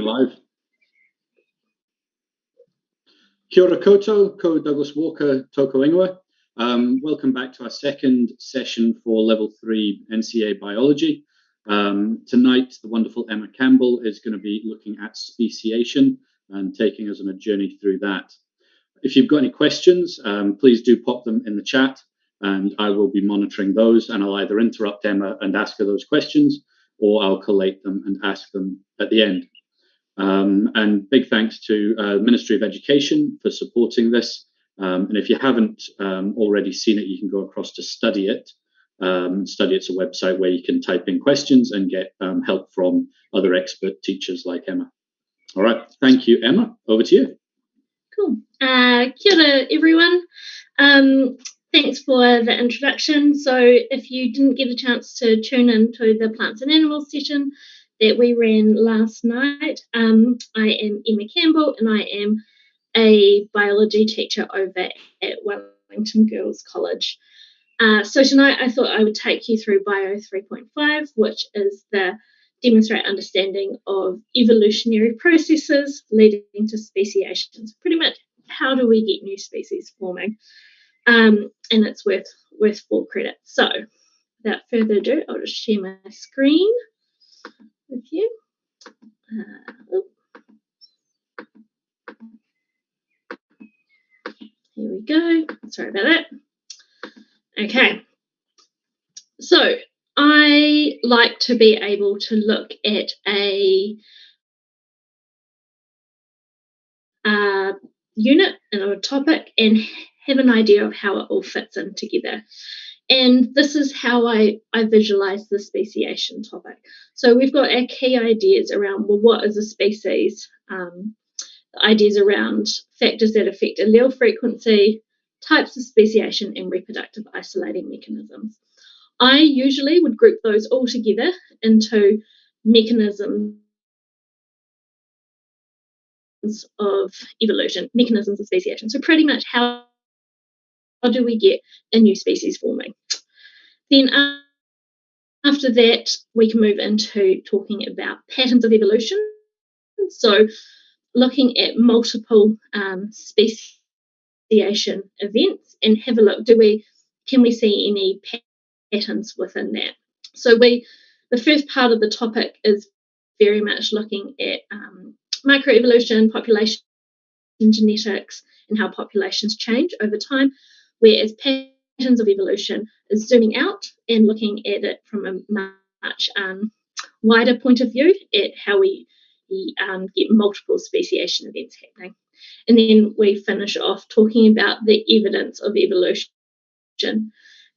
live. Kia ora koutou, ko Douglas Walker, toko ingoa. Welcome back to our second session for Level 3 NCEA Biology. Tonight, the wonderful Emma Campbell is going to be looking at speciation and taking us on a journey through that. If you've got any questions, please do pop them in the chat, and I will be monitoring those, and I'll either interrupt Emma and ask her those questions, or I'll collate them and ask them at the end. And big thanks to the Ministry of Education for supporting this. And if you haven't already seen it, you can go across to Study It. Study It's a website where you can type in questions and get help from other expert teachers like Emma. All right, thank you, Emma. Over to you. Cool. Kia ora, everyone. Thanks for the introduction. So if you didn't get a chance to tune into the Plants and Animals session that we ran last night, I am Emma Campbell, and I am a biology teacher over at Wellington Girls College. So tonight I thought I would take you through Bio 3.5, which is the demonstrate understanding of evolutionary processes leading to speciation. So pretty much how do we get new species forming? And it's worth 4 credits. So without further ado, I'll just share my screen with you. Here we go. Sorry about that. Okay. So I like to be able to look at a unit and a topic and have an idea of how it all fits in together. And this is how I visualize the speciation topic. So we've got our key ideas around, well, what is a species? The ideas around factors that affect allele frequency, types of speciation, and reproductive isolating mechanisms. I usually would group those all together into mechanisms of evolution, mechanisms of speciation. So pretty much how do we get a new species forming? Then after that, we can move into talking about patterns of evolution. So looking at multiple speciation events and have a look, can we see any patterns within that? So the first part of the topic is very much looking at microevolution, population genetics, and how populations change over time, whereas patterns of evolution is zooming out and looking at it from a much wider point of view at how we get multiple speciation events happening. And then we finish off talking about the evidence of evolution.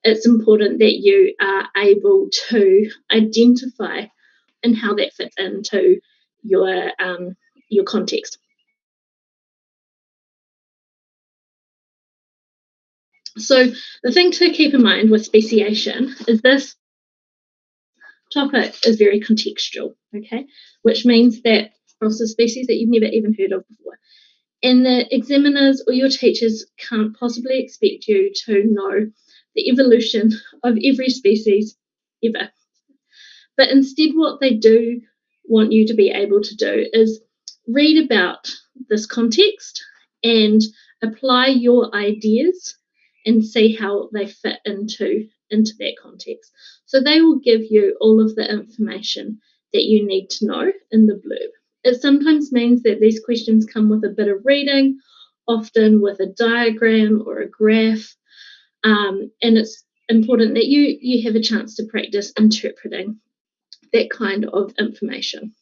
It's important that you are able to identify and how that fits into your context. So the thing to keep in mind with speciation is this topic is very contextual, okay, which means that across a species that you've never even heard of before. And the examiners or your teachers can't possibly expect you to know the evolution of every species ever. But instead what they do want you to be able to do is read about this context and apply your ideas and see how they fit into that context. So they will give you all of the information that you need to know in the blurb. It sometimes means that these questions come with a bit of reading, often with a diagram or a graph, and it's important that you have a chance to practice interpreting that kind of information.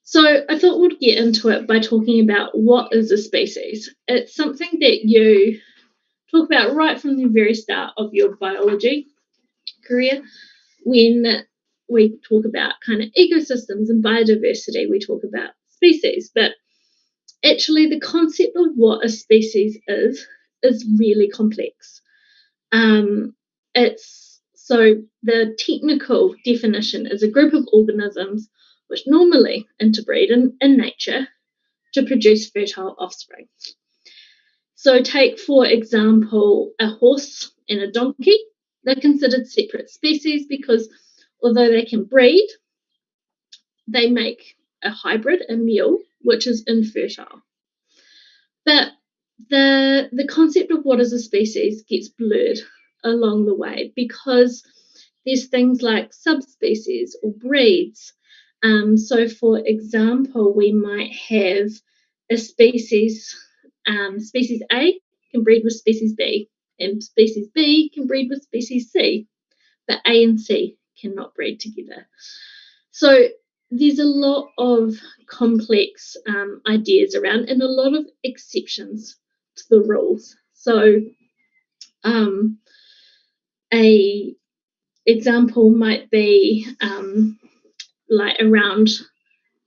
So I thought we'd get into it by talking about what is a species. It's something that you talk about right from the very start of your biology career. When we talk about kind of ecosystems and biodiversity, we talk about species, but actually the concept of what a species is really complex. So the technical definition is a group of organisms which normally interbreed in nature to produce fertile offspring. So take, for example, a horse and a donkey. They're considered separate species because although they can breed, they make a hybrid, a mule, which is infertile. But the concept of what is a species gets blurred along the way because there's things like subspecies or breeds. So, for example, we might have a species, species A can breed with species B, and species B can breed with species C, but A and C cannot breed together. So there's a lot of complex ideas around and a lot of exceptions to the rules. So a example might be like around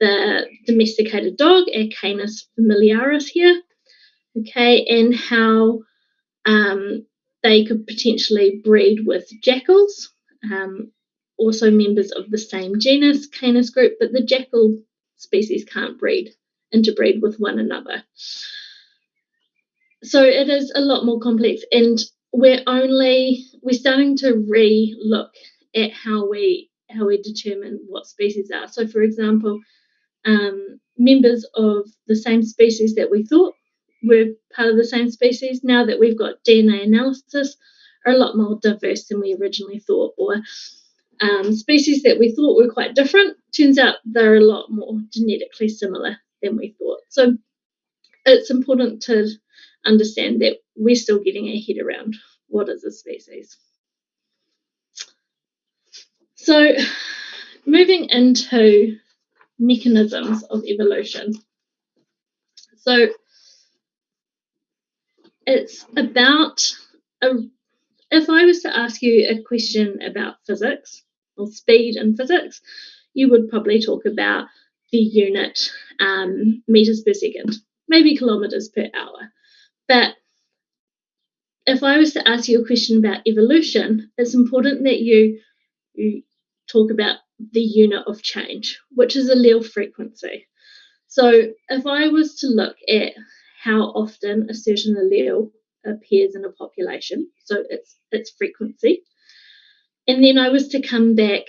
the domesticated dog, our Canis familiaris here, okay, and how they could potentially breed with jackals, also members of the same genus, Canis group, but the jackal species can't interbreed with one another. So it is a lot more complex, and we're starting to re-look at how we determine what species are. So, for example, members of the same species that we thought were part of the same species, now that we've got DNA analysis, are a lot more diverse than we originally thought, or species that we thought were quite different, turns out they're a lot more genetically similar than we thought. So it's important to understand that we're still getting our head around what is a species. So moving into mechanisms of evolution. So it's about, if I was to ask you a question about physics or speed in physics, you would probably talk about the unit meters per second, maybe kilometers per hour. But if I was to ask you a question about evolution, it's important that you talk about the unit of change, which is allele frequency. So if I was to look at how often a certain allele appears in a population, so its frequency, and then I was to come back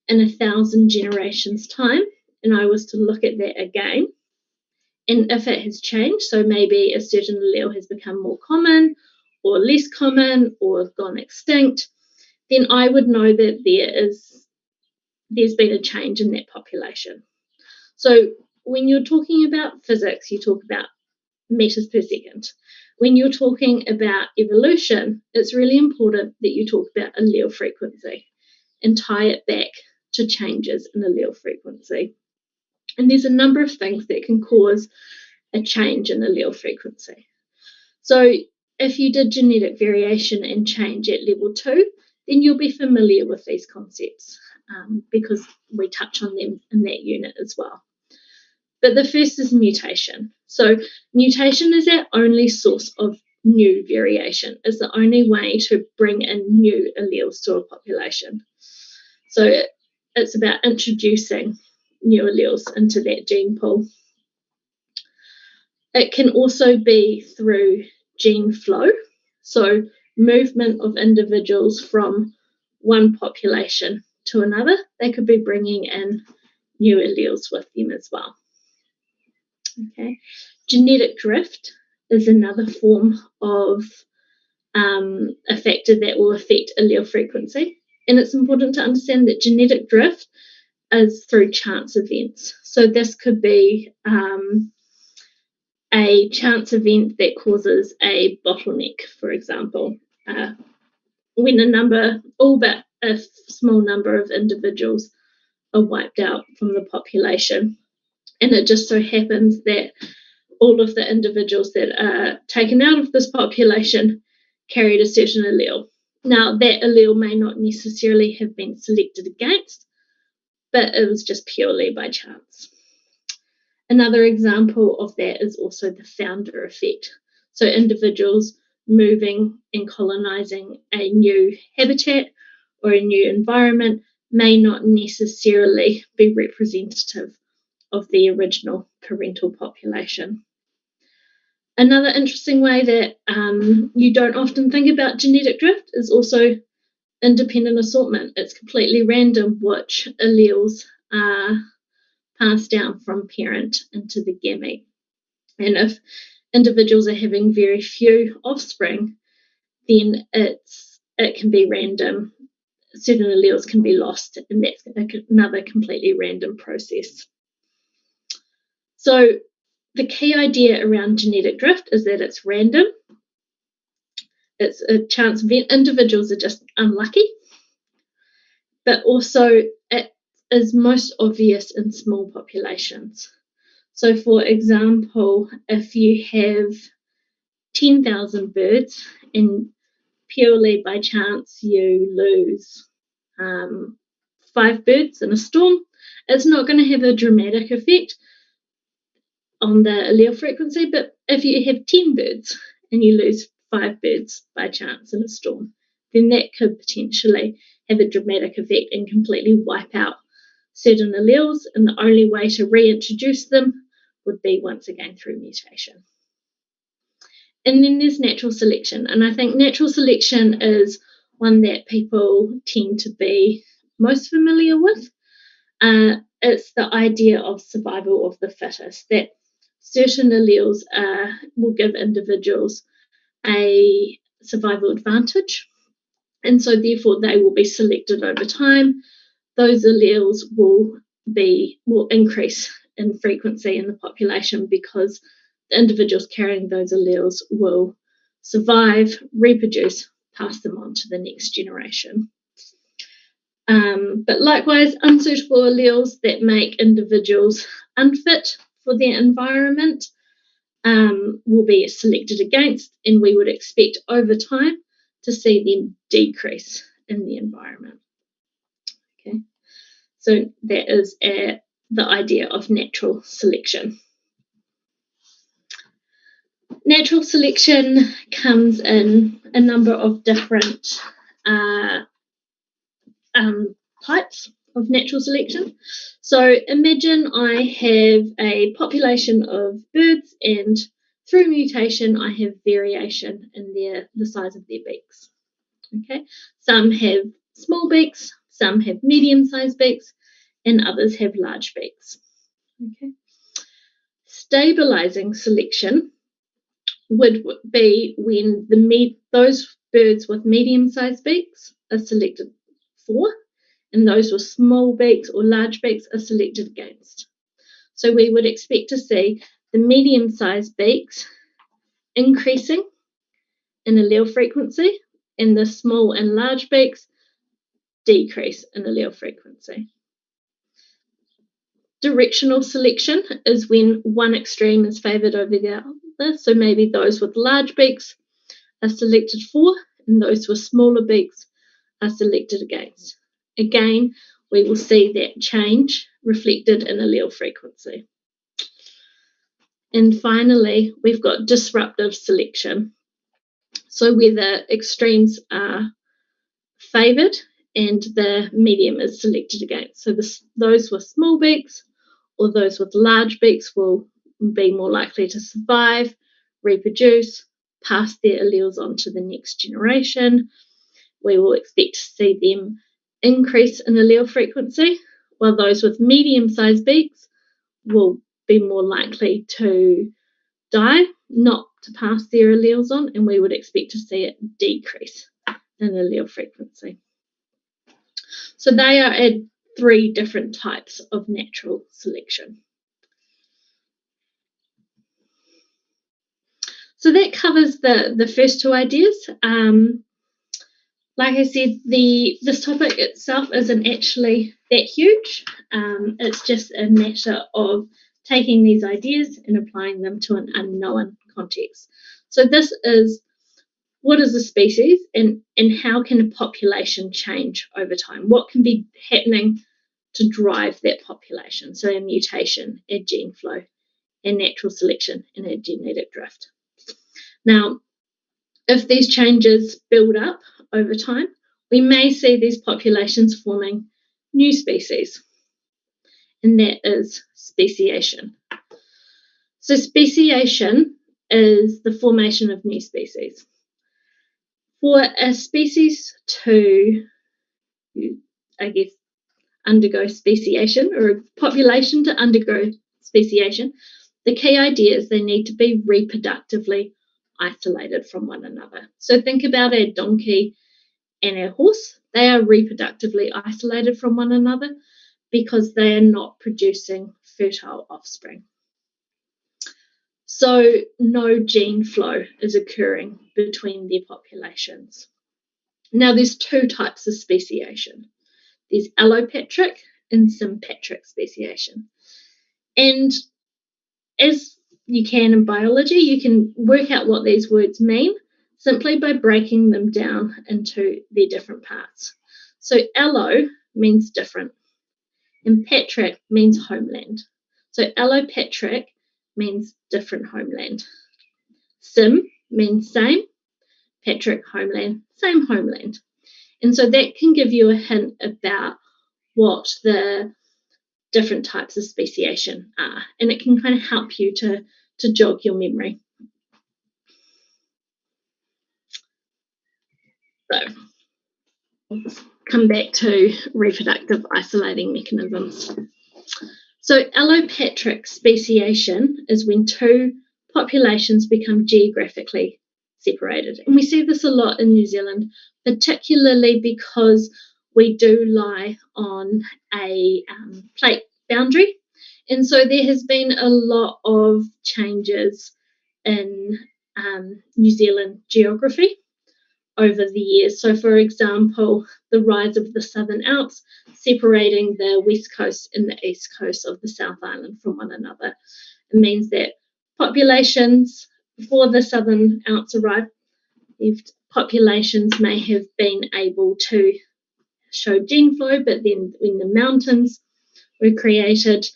in 1,000 generations' time, and I was to look at that again, and if it has changed, so maybe a certain allele has become more common or less common or gone extinct, then I would know that there's been a change in that population. So when you're talking about physics, you talk about meters per second. When you're talking about evolution, it's really important that you talk about allele frequency and tie it back to changes in allele frequency. And there's a number of things that can cause a change in allele frequency. So if you did genetic variation and change at level 2, then you'll be familiar with these concepts because we touch on them in that unit as well. But the first is mutation. So mutation is our only source of new variation. It's the only way to bring in new alleles to a population. So it's about introducing new alleles into that gene pool. It can also be through gene flow, so movement of individuals from one population to another. They could be bringing in new alleles with them as well. Okay, genetic drift is another form of a factor that will affect allele frequency, and it's important to understand that genetic drift is through chance events. So this could be a chance event that causes a bottleneck, for example, when all but a small number of individuals are wiped out from the population. And it just so happens that all of the individuals that are taken out of this population carried a certain allele. Now, that allele may not necessarily have been selected against, but it was just purely by chance. Another example of that is also the founder effect. So individuals moving and colonizing a new habitat or a new environment may not necessarily be representative of the original parental population. Another interesting way that you don't often think about genetic drift is also independent assortment. It's completely random which alleles are passed down from parent into the gamete. And if individuals are having very few offspring, then it can be random. Certain alleles can be lost, and that's another completely random process. So the key idea around genetic drift is that it's random. It's a chance individuals are just unlucky, but also it is most obvious in small populations. So for example, if you have 10,000 birds and purely by chance you lose 5 birds in a storm, it's not going to have a dramatic effect on the allele frequency. But if you have 10 birds and you lose 5 birds by chance in a storm, then that could potentially have a dramatic effect and completely wipe out certain alleles, and the only way to reintroduce them would be once again through mutation. And then there's natural selection, and I think natural selection is one that people tend to be most familiar with. It's the idea of survival of the fittest, that certain alleles will give individuals a survival advantage, and so therefore they will be selected over time. Those alleles will increase in frequency in the population because the individuals carrying those alleles will survive, reproduce, pass them on to the next generation. But likewise, unsuitable alleles that make individuals unfit for their environment will be selected against, and we would expect over time to see them decrease in the environment. Okay, so that is the idea of natural selection. Natural selection comes in a number of different types of natural selection. So imagine I have a population of birds, and through mutation I have variation in the size of their beaks. Okay, some have small beaks, some have medium-sized beaks, and others have large beaks. Okay, stabilizing selection would be when those birds with medium-sized beaks are selected for, and those with small beaks or large beaks are selected against. So we would expect to see the medium-sized beaks increasing in allele frequency, and the small and large beaks decrease in allele frequency. Directional selection is when one extreme is favoured over the other. So maybe those with large beaks are selected for, and those with smaller beaks are selected against. Again, we will see that change reflected in allele frequency. And finally, we've got disruptive selection. So where the extremes are favoured and the medium is selected against. So those with small beaks or those with large beaks will be more likely to survive, reproduce, pass their alleles on to the next generation. We will expect to see them increase in allele frequency, while those with medium-sized beaks will be more likely to die, not to pass their alleles on, and we would expect to see it decrease in allele frequency. So they are at 3 different types of natural selection. So that covers the first 2 ideas. Like I said, this topic itself isn't actually that huge. It's just a matter of taking these ideas and applying them to an unknown context. So this is, what is a species, and how can a population change over time? What can be happening to drive that population? So a mutation, a gene flow, and natural selection, and a genetic drift. Now, if these changes build up over time, we may see these populations forming new species, and that is speciation. So speciation is the formation of new species. For a species to, I guess, undergo speciation, or a population to undergo speciation, the key idea is they need to be reproductively isolated from one another. So think about our donkey and our horse. They are reproductively isolated from one another because they are not producing fertile offspring. So no gene flow is occurring between their populations. Now there's two types of speciation. There's allopatric and sympatric speciation. And as you can in biology, you can work out what these words mean simply by breaking them down into their different parts. So allo means different, and patric means homeland. So allopatric means different homeland. Sim means same, patric homeland, same homeland. And so that can give you a hint about what the different types of speciation are, and it can kind of help you to jog your memory. So let's come back to reproductive isolating mechanisms. So allopatric speciation is when two populations become geographically separated. And we see this a lot in New Zealand, particularly because we do lie on a plate boundary. And so there has been a lot of changes in New Zealand geography over the years. So, for example, the rise of the Southern Alps separating the west coast and the east coast of the South Island from one another. It means that populations before the Southern Alps arrived, populations may have been able to show gene flow, but then when the mountains were created,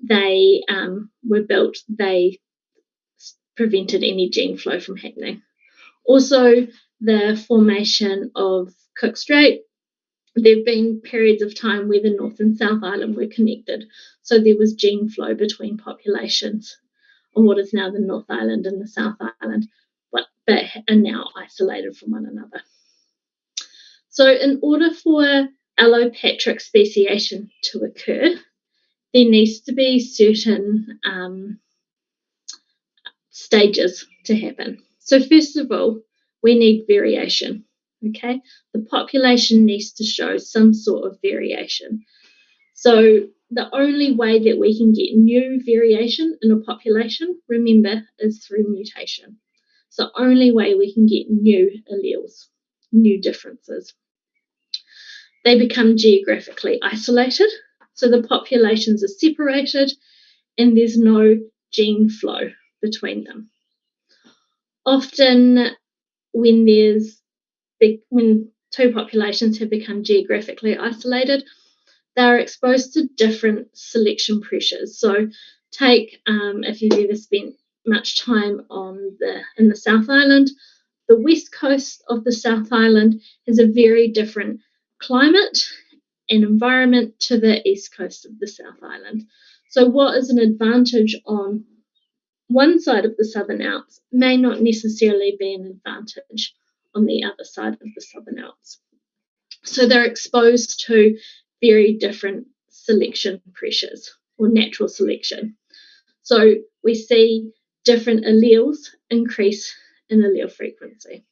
they were built, they prevented any gene flow from happening. Also, the formation of Cook Strait, there have been periods of time where the North and South Island were connected. So there was gene flow between populations on what is now the North Island and the South Island, but are now isolated from one another. So in order for allopatric speciation to occur, there needs to be certain stages to happen. So first of all, we need variation, okay? The population needs to show some sort of variation. So the only way that we can get new variation in a population, remember, is through mutation. It's the only way we can get new alleles, new differences. They become geographically isolated, so the populations are separated and there's no gene flow between them. Often when two populations have become geographically isolated, they're exposed to different selection pressures. So take, if you've ever spent much time in the South Island, the west coast of the South Island has a very different climate and environment to the east coast of the South Island. So what is an advantage on one side of the Southern Alps may not necessarily be an advantage on the other side of the Southern Alps. So they're exposed to very different selection pressures or natural selection. So we see different alleles increase in allele frequency.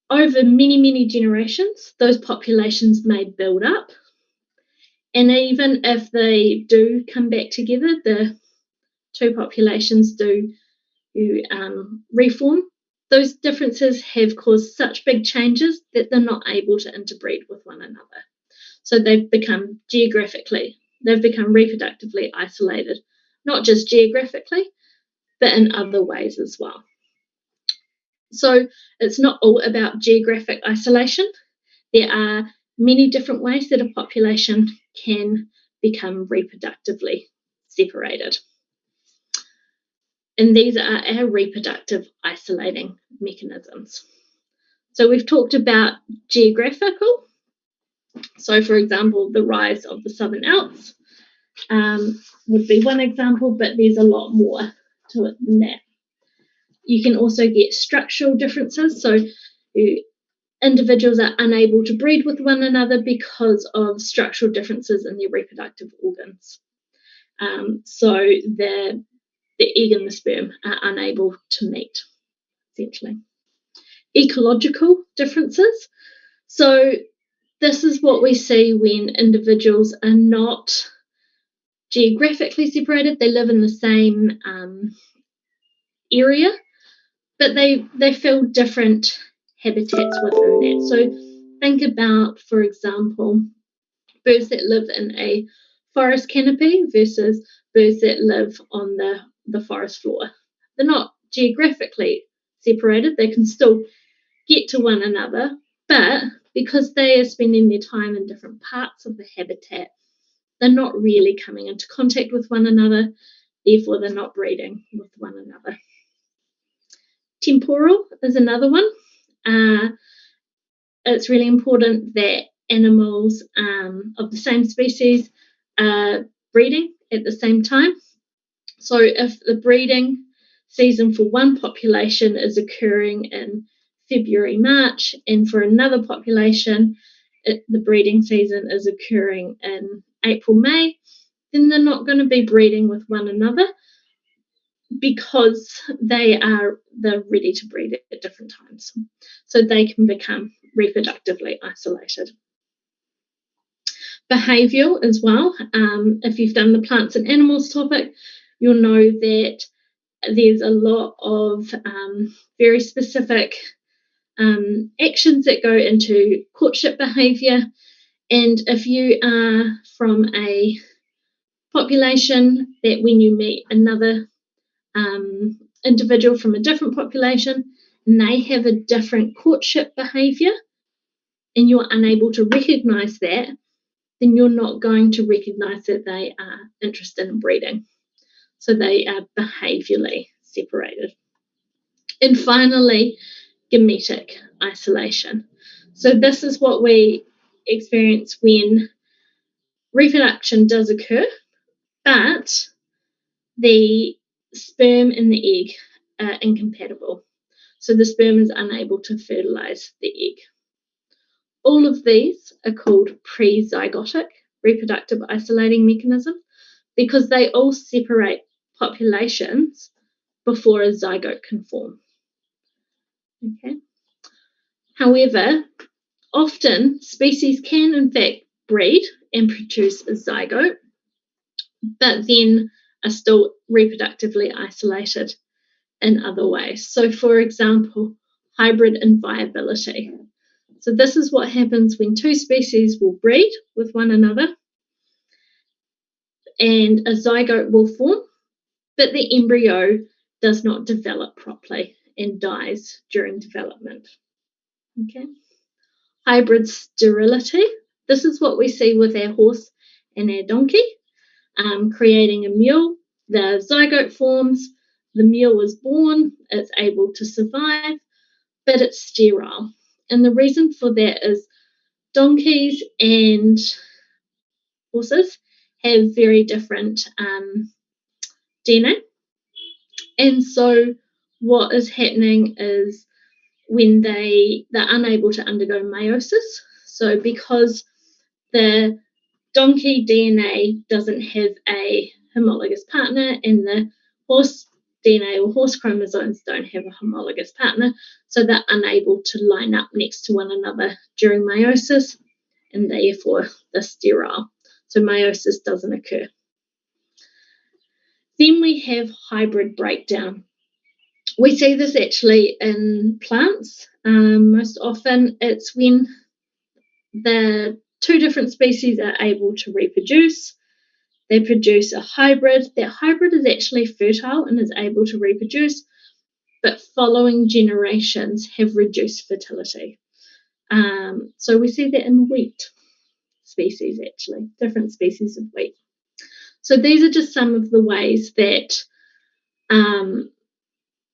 Over many, many generations, those populations may build up. And even if they do come back together, the two populations do reform, those differences have caused such big changes that they're not able to interbreed with one another. So they've become reproductively isolated, not just geographically, but in other ways as well. So it's not all about geographic isolation. There are many different ways that a population can become reproductively separated. And these are our reproductive isolating mechanisms. So we've talked about geographical. So, for example, the rise of the Southern Alps would be one example, but there's a lot more to it than that. You can also get structural differences. So individuals are unable to breed with one another because of structural differences in their reproductive organs. So the egg and the sperm are unable to meet, essentially. Ecological differences. So this is what we see when individuals are not geographically separated. They live in the same area, but they fill different habitats within that. So think about, for example, birds that live in a forest canopy versus birds that live on the forest floor. They're not geographically separated. They can still get to one another, but because they are spending their time in different parts of the habitat, they're not really coming into contact with one another, therefore they're not breeding with one another. Temporal is another one. It's really important that animals of the same species are breeding at the same time. So if the breeding season for one population is occurring in February, March, and for another population, the breeding season is occurring in April, May, then they're not going to be breeding with one another because they're ready to breed at different times. So they can become reproductively isolated. Behavioural as well. If you've done the plants and animals topic, you'll know that there's a lot of very specific actions that go into courtship behaviour. And if you are from a population that when you meet another individual from a different population and they have a different courtship behaviour and you're unable to recognise that, then you're not going to recognise that they are interested in breeding. So they are behaviourally separated. And finally, gametic isolation. So this is what we experience when reproduction does occur, but the sperm and the egg are incompatible. So the sperm is unable to fertilise the egg. All of these are called pre-zygotic reproductive isolating mechanisms because they all separate populations before a zygote can form. Okay. However, often species can in fact breed and produce a zygote, but then are still reproductively isolated in other ways. So, for example, hybrid inviability. So this is what happens when two species will breed with one another and a zygote will form, but the embryo does not develop properly and dies during development. Okay. Hybrid sterility. This is what we see with our horse and our donkey, creating a mule. The zygote forms, the mule is born, it's able to survive, but it's sterile. And the reason for that is donkeys and horses have very different DNA. And so what is happening is when they're unable to undergo meiosis, so because the donkey DNA doesn't have a homologous partner and the horse DNA or horse chromosomes don't have a homologous partner, so they're unable to line up next to one another during meiosis, and therefore they're sterile. So meiosis doesn't occur. Then we have hybrid breakdown. We see this actually in plants. Most often it's when the two different species are able to reproduce. They produce a hybrid. That hybrid is actually fertile and is able to reproduce, but following generations have reduced fertility. So we see that in wheat species, actually, different species of wheat. So these are just some of the ways that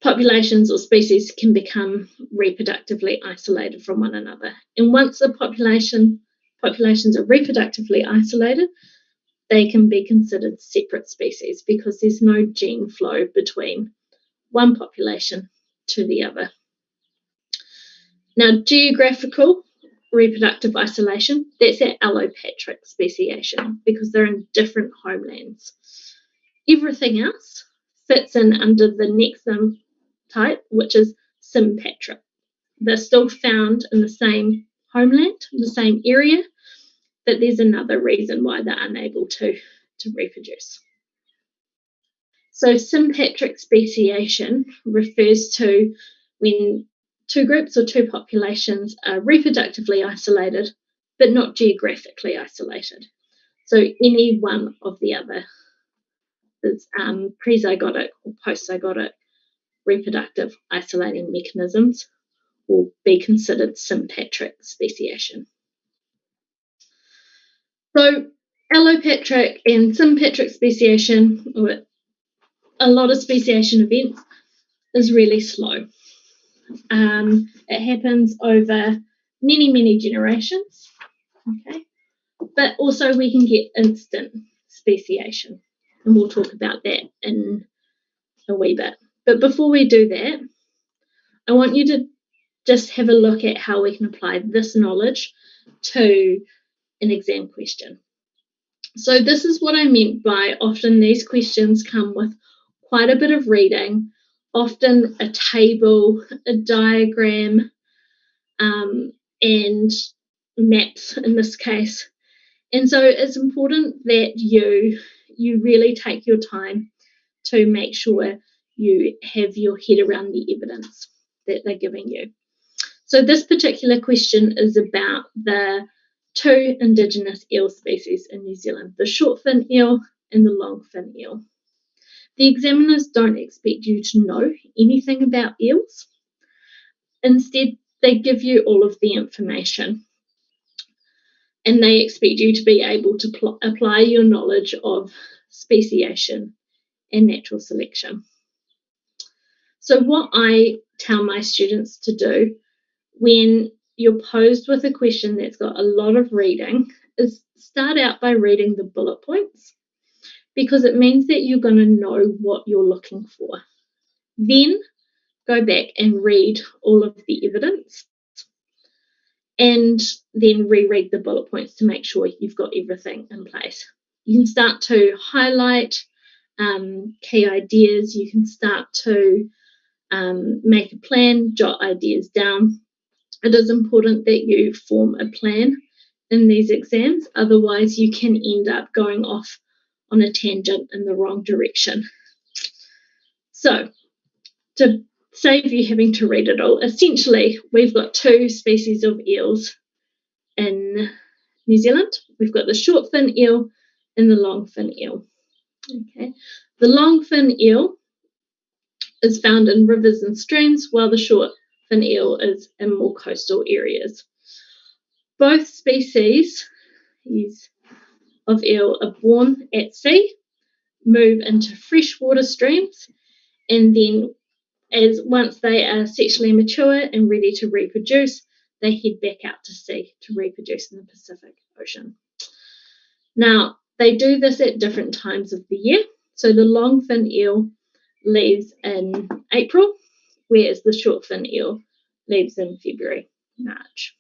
populations or species can become reproductively isolated from one another. And once the populations are reproductively isolated, they can be considered separate species because there's no gene flow between one population to the other. Now, geographical reproductive isolation, that's that allopatric speciation because they're in different homelands. Everything else fits in under the next type, which is sympatric. They're still found in the same homeland, the same area, but there's another reason why they're unable to reproduce. So sympatric speciation refers to when two groups or two populations are reproductively isolated, but not geographically isolated. So any one of the other is prezygotic or postzygotic reproductive isolating mechanisms will be considered sympatric speciation. So allopatric and sympatric speciation, or a lot of speciation events, is really slow. It happens over many generations, okay? But also we can get instant speciation, and we'll talk about that in a wee bit. But before we do that, I want you to just have a look at how we can apply this knowledge to an exam question. So this is what I meant by often these questions come with quite a bit of reading, often a table, a diagram, and maps in this case. And so it's important that you really take your time to make sure you have your head around the evidence that they're giving you. So this particular question is about the two indigenous eel species in New Zealand, the short fin eel and the long fin eel. The examiners don't expect you to know anything about eels. Instead, they give you all of the information, and they expect you to be able to apply your knowledge of speciation and natural selection. So what I tell my students to do when you're posed with a question that's got a lot of reading is start out by reading the bullet points, because it means that you're going to know what you're looking for. Then go back and read all of the evidence, and then reread the bullet points to make sure you've got everything in place. You can start to highlight key ideas. You can start to make a plan, jot ideas down. It is important that you form a plan in these exams, otherwise you can end up going off on a tangent in the wrong direction. So, to save you having to read it all, essentially we've got two species of eels in New Zealand. We've got the short fin eel and the long fin eel. Okay, the long fin eel is found in rivers and streams, while the short fin eel is in more coastal areas. Both species of eel are born at sea, move into freshwater streams, and then once they are sexually mature and ready to reproduce, they head back out to sea to reproduce in the Pacific Ocean. Now, they do this at different times of the year. So the long fin eel leaves in April, whereas the short fin eel leaves in February, March.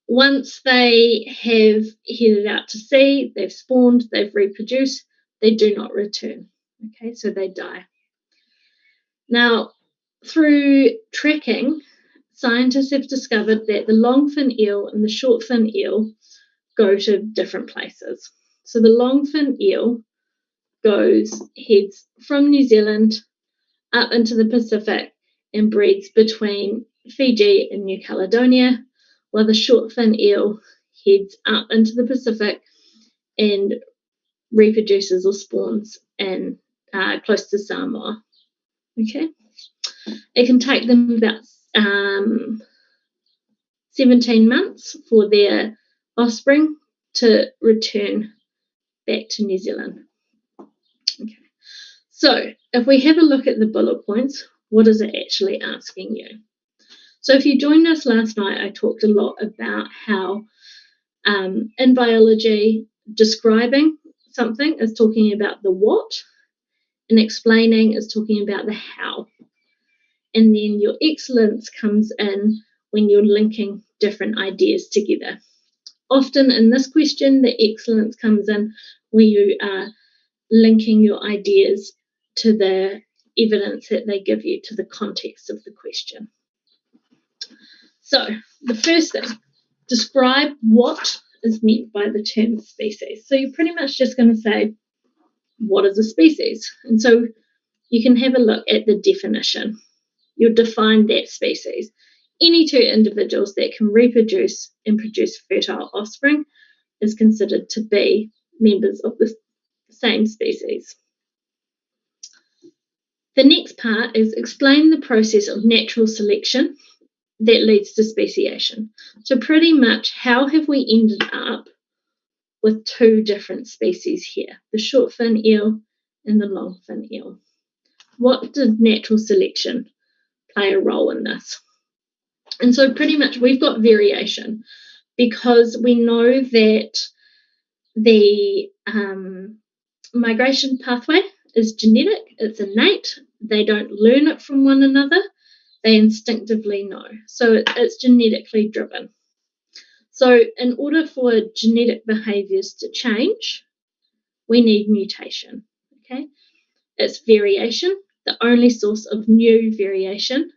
Once they have headed out to sea, they've spawned, they've reproduced, they do not return. Okay, so they die. Now, through tracking, scientists have discovered that the long fin eel and the short fin eel go to different places. So the long fin eel heads from New Zealand up into the Pacific and breeds between Fiji and New Caledonia, while the short fin eel heads up into the Pacific and reproduces or spawns in close to Samoa. Okay, it can take them about 17 months for their offspring to return back to New Zealand. Okay, so if we have a look at the bullet points, what is it actually asking you? So if you joined us last night, I talked a lot about how in biology, describing something is talking about the what, and explaining is talking about the how. And then your excellence comes in when you're linking different ideas together. Often in this question, the excellence comes in where you are linking your ideas to the evidence that they give you, to the context of the question. So the first thing, describe what is meant by the term species. So you're pretty much just going to say, what is a species? And so you can have a look at the definition. You'll define that species. Any two individuals that can reproduce and produce fertile offspring is considered to be members of the same species. The next part is explain the process of natural selection that leads to speciation. So pretty much, how have we ended up with two different species here, the short fin eel and the long fin eel? What did natural selection play a role in this? And so pretty much we've got variation, because we know that the migration pathway is genetic, it's innate. They don't learn it from one another, they instinctively know. So it's genetically driven. So in order for genetic behaviours to change, we need mutation. Okay, it's variation. The only source of new variation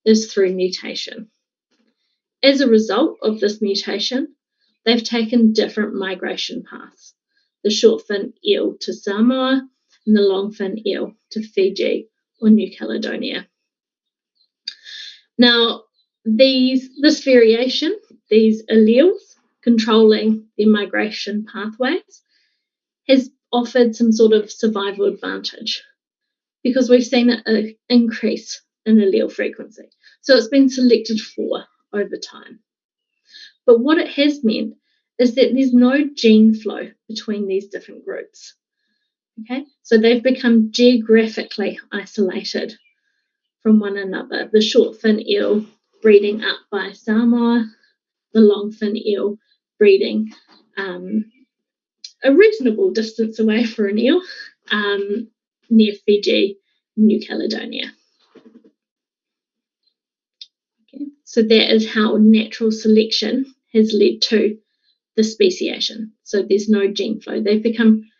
is through mutation. As a result of this mutation, they've taken different migration paths. The short fin eel to Samoa and the long fin eel to Fiji or New Caledonia. Now, this variation, these alleles controlling the migration pathways, has offered some sort of survival advantage, because we've seen an increase in allele frequency. So it's been selected for over time. But what it has meant is that there's no gene flow between these different groups. Okay, so they've become geographically isolated from one another. The short fin eel breeding up by Samoa, the long fin eel breeding a reasonable distance away for an eel near Fiji, New Caledonia. Okay, so that is how natural selection has led to the speciation. So there's no gene flow. They've become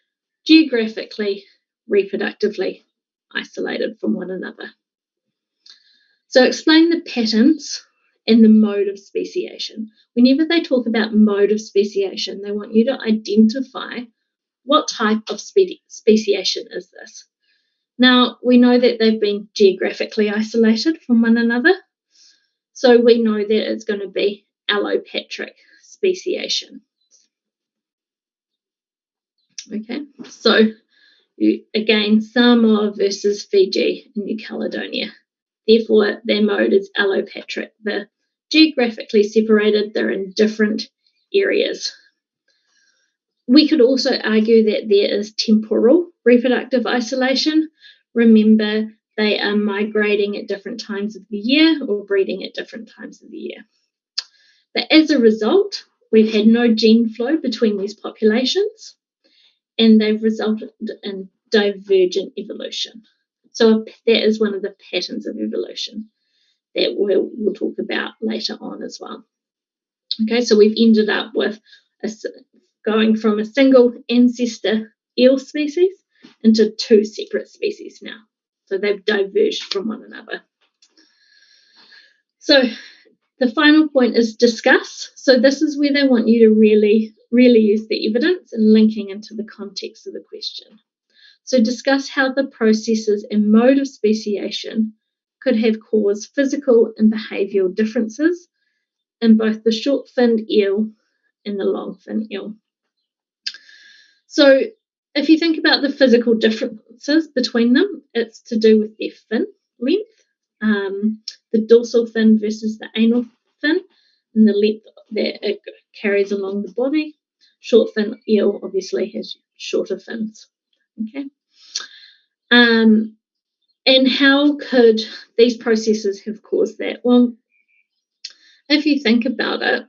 geographically, reproductively isolated from one another. So explain the patterns and the mode of speciation. Whenever they talk about mode of speciation, they want you to identify what type of speciation is this. Now, we know that they've been geographically isolated from one another, so we know that it's going to be allopatric speciation. Okay, so again, Samoa versus Fiji and New Caledonia. Therefore, their mode is allopatric. They're geographically separated, they're in different areas. We could also argue that there is temporal reproductive isolation. Remember, they are migrating at different times of the year or breeding at different times of the year. But as a result, we've had no gene flow between these populations, and they've resulted in divergent evolution. So that is one of the patterns of evolution that we'll talk about later on as well. Okay, so we've ended up with going from a single ancestor eel species into two separate species now. So they've diverged from one another. So the final point is discuss. So this is where they want you to really use the evidence and linking into the context of the question. So discuss how the processes and mode of speciation could have caused physical and behavioural differences in both the short-finned eel and the long-finned eel. So if you think about the physical differences between them, it's to do with their fin length, the dorsal fin versus the anal fin, and the length that it carries along the body. Short-fin eel obviously has shorter fins. Okay. And how could these processes have caused that? Well, if you think about it,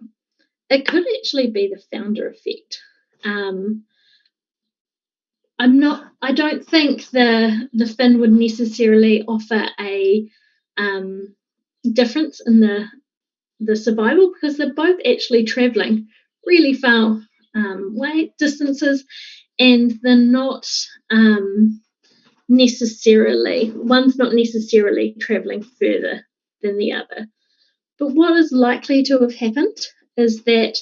it could actually be the founder effect. I don't think the fin would necessarily offer a difference in the survival, because they're both actually travelling really far distances, and they're not one's not necessarily travelling further than the other. But what is likely to have happened is that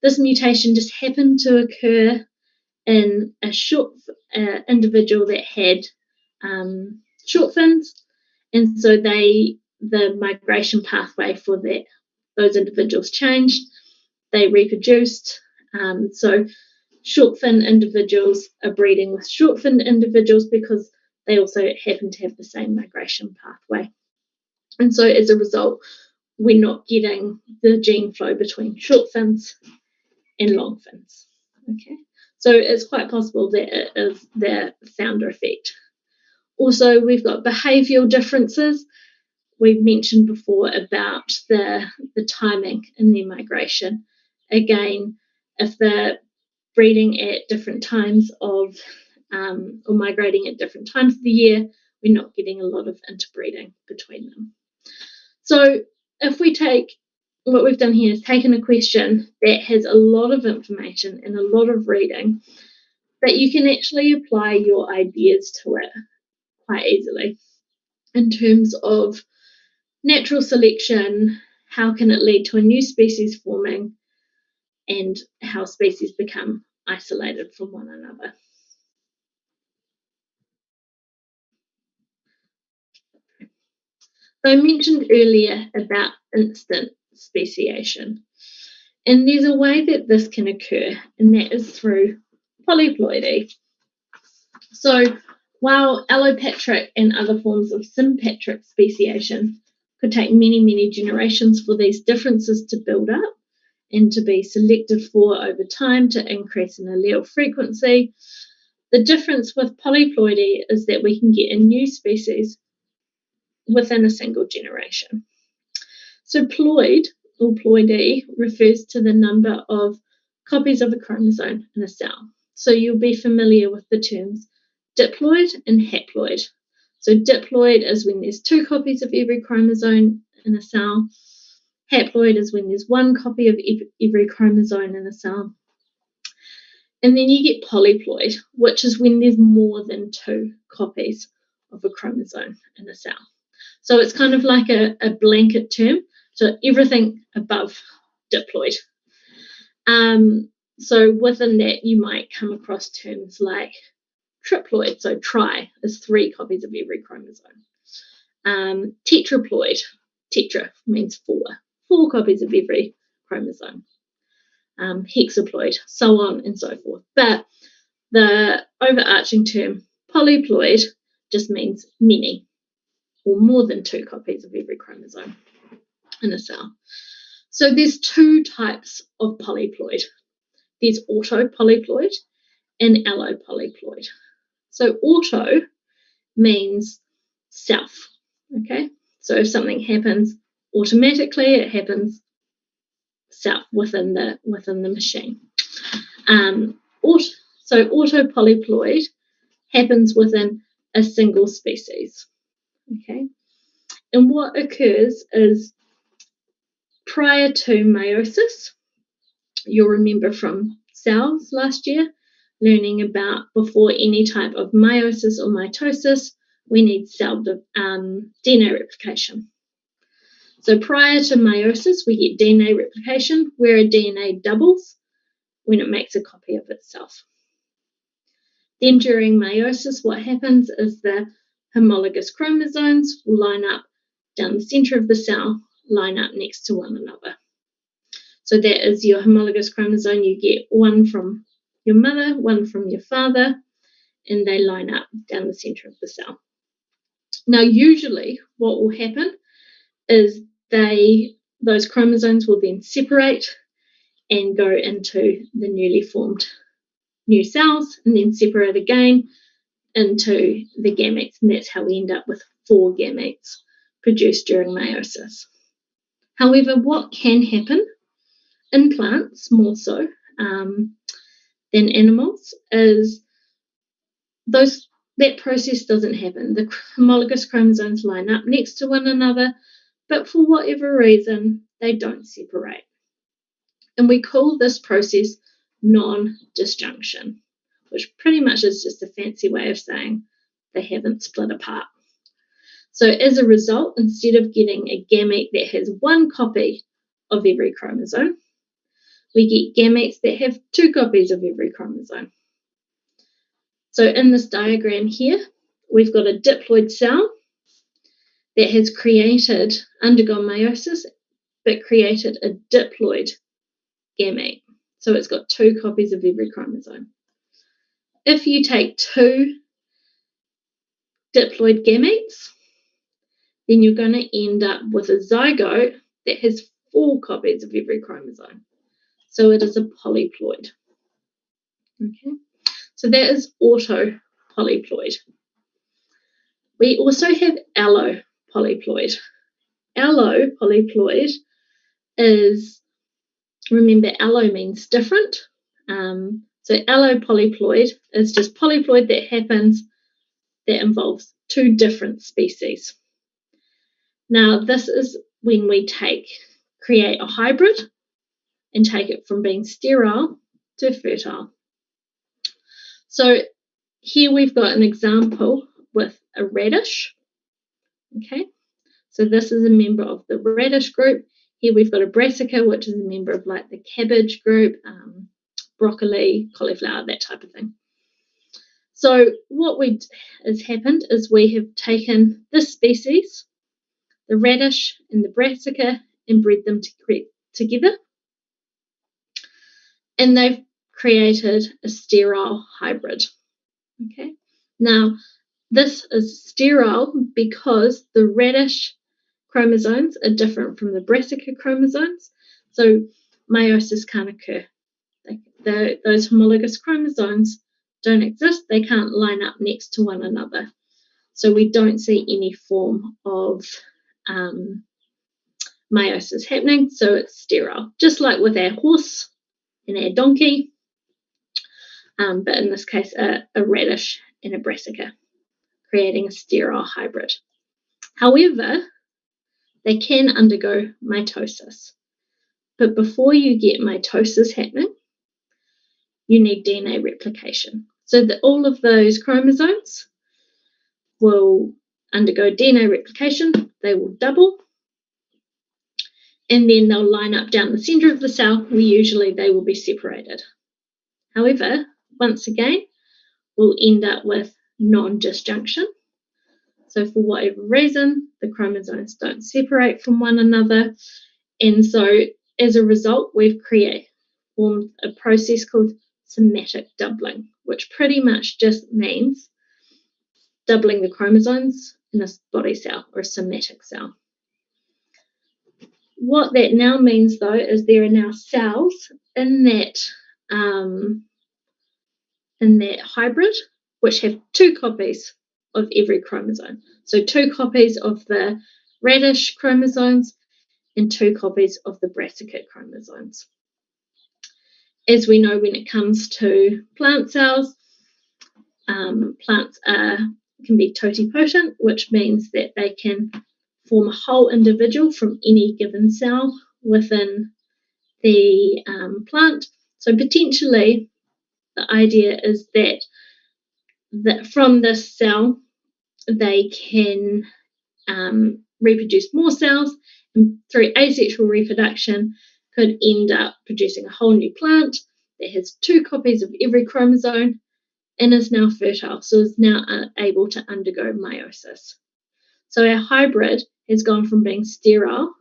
this mutation just happened to occur in a individual that had short fins, and so the migration pathway for those individuals changed. They reproduced. So short fin individuals are breeding with short fin individuals because they also happen to have the same migration pathway. And so as a result, we're not getting the gene flow between short fins and long fins. Okay, so it's quite possible that it is the founder effect. Also, we've got behavioural differences. We've mentioned before about the timing in their migration. Again, if they're breeding at different times or migrating at different times of the year, we're not getting a lot of interbreeding between them. So if we take what we've done here is taken a question that has a lot of information and a lot of reading, but you can actually apply your ideas to it quite easily in terms of natural selection, how can it lead to a new species forming, and how species become isolated from one another. So I mentioned earlier about instant speciation, and there's a way that this can occur, and that is through polyploidy. So while allopatric and other forms of sympatric speciation could take many, many generations for these differences to build up and to be selected for over time to increase in allele frequency, the difference with polyploidy is that we can get a new species within a single generation. So ploid or ploidy refers to the number of copies of a chromosome in a cell. So you'll be familiar with the terms diploid and haploid. So diploid is when there's 2 copies of every chromosome in a cell. Haploid is when there's 1 copy of every chromosome in a cell. And then you get polyploid, which is when there's more than 2 copies of a chromosome in a cell. So it's kind of like a blanket term, so everything above diploid. So within that, you might come across terms like triploid, so tri is 3 copies of every chromosome. Tetraploid, tetra means 4 copies of every chromosome. Hexaploid, so on and so forth. But the overarching term polyploid just means many or more than 2 copies of every chromosome in a cell. So there's 2 types of polyploid. There's autopolyploid and allopolyploid. So auto means self, okay? So if something happens automatically, it happens self within the machine. So autopolyploid happens within a single species, okay? And what occurs is prior to meiosis, you'll remember from cells last year, learning about before any type of meiosis or mitosis, we need cell DNA replication. So prior to meiosis, we get DNA replication, where a DNA doubles when it makes a copy of itself. Then during meiosis, what happens is the homologous chromosomes will line up down the center of the cell, line up next to one another. So that is your homologous chromosome. You get one from your mother, one from your father, and they line up down the center of the cell. Now, usually what will happen is those chromosomes will then separate and go into the newly formed new cells, and then separate again into the gametes, and that's how we end up with 4 gametes produced during meiosis. However, what can happen in plants more so than animals is those that process doesn't happen. The homologous chromosomes line up next to one another, but for whatever reason, they don't separate. And we call this process non-disjunction, which pretty much is just a fancy way of saying they haven't split apart. So as a result, instead of getting a gamete that has one copy of every chromosome, we get gametes that have two copies of every chromosome. So in this diagram here, we've got a diploid cell that has undergone meiosis, but created a diploid gamete. So it's got two copies of every chromosome. If you take two diploid gametes, then you're going to end up with a zygote that has four copies of every chromosome. So it is a polyploid. Okay, so that is autopolyploid. We also have allopolyploid. Allopolyploid is, remember, allo means different. So allopolyploid is just polyploid that involves two different species. Now, this is when we create a hybrid and take it from being sterile to fertile. So here we've got an example with a radish. Okay, so this is a member of the radish group. Here we've got a brassica, which is a member of like the cabbage group, broccoli, cauliflower, that type of thing. So what has happened is we have taken this species, the radish and the brassica, and bred them together. And they've created a sterile hybrid. Okay. Now, this is sterile because the radish chromosomes are different from the brassica chromosomes, so meiosis can't occur. Those homologous chromosomes don't exist. They can't line up next to one another. So we don't see any form of meiosis happening, so it's sterile, just like with our horse and our donkey, but in this case, a radish and a brassica, creating a sterile hybrid. However, they can undergo mitosis. But before you get mitosis happening, you need DNA replication. So that all of those chromosomes will undergo DNA replication, they will double, and then they'll line up down the center of the cell where usually they will be separated. However, once again, we'll end up with non-disjunction. So for whatever reason, the chromosomes don't separate from one another. And so as a result, we've formed a process called somatic doubling, which pretty much just means doubling the chromosomes in a body cell or a somatic cell. What that now means, though, is there are now cells in that hybrid which have two copies of every chromosome. So two copies of the radish chromosomes and two copies of the brassica chromosomes. As we know, when it comes to plant cells, plants can be totipotent, which means that they can form a whole individual from any given cell within the plant. So potentially, the idea is that from this cell, they can reproduce more cells, and through asexual reproduction could end up producing a whole new plant that has two copies of every chromosome and is now fertile, so is now able to undergo meiosis. So our hybrid has gone from being sterile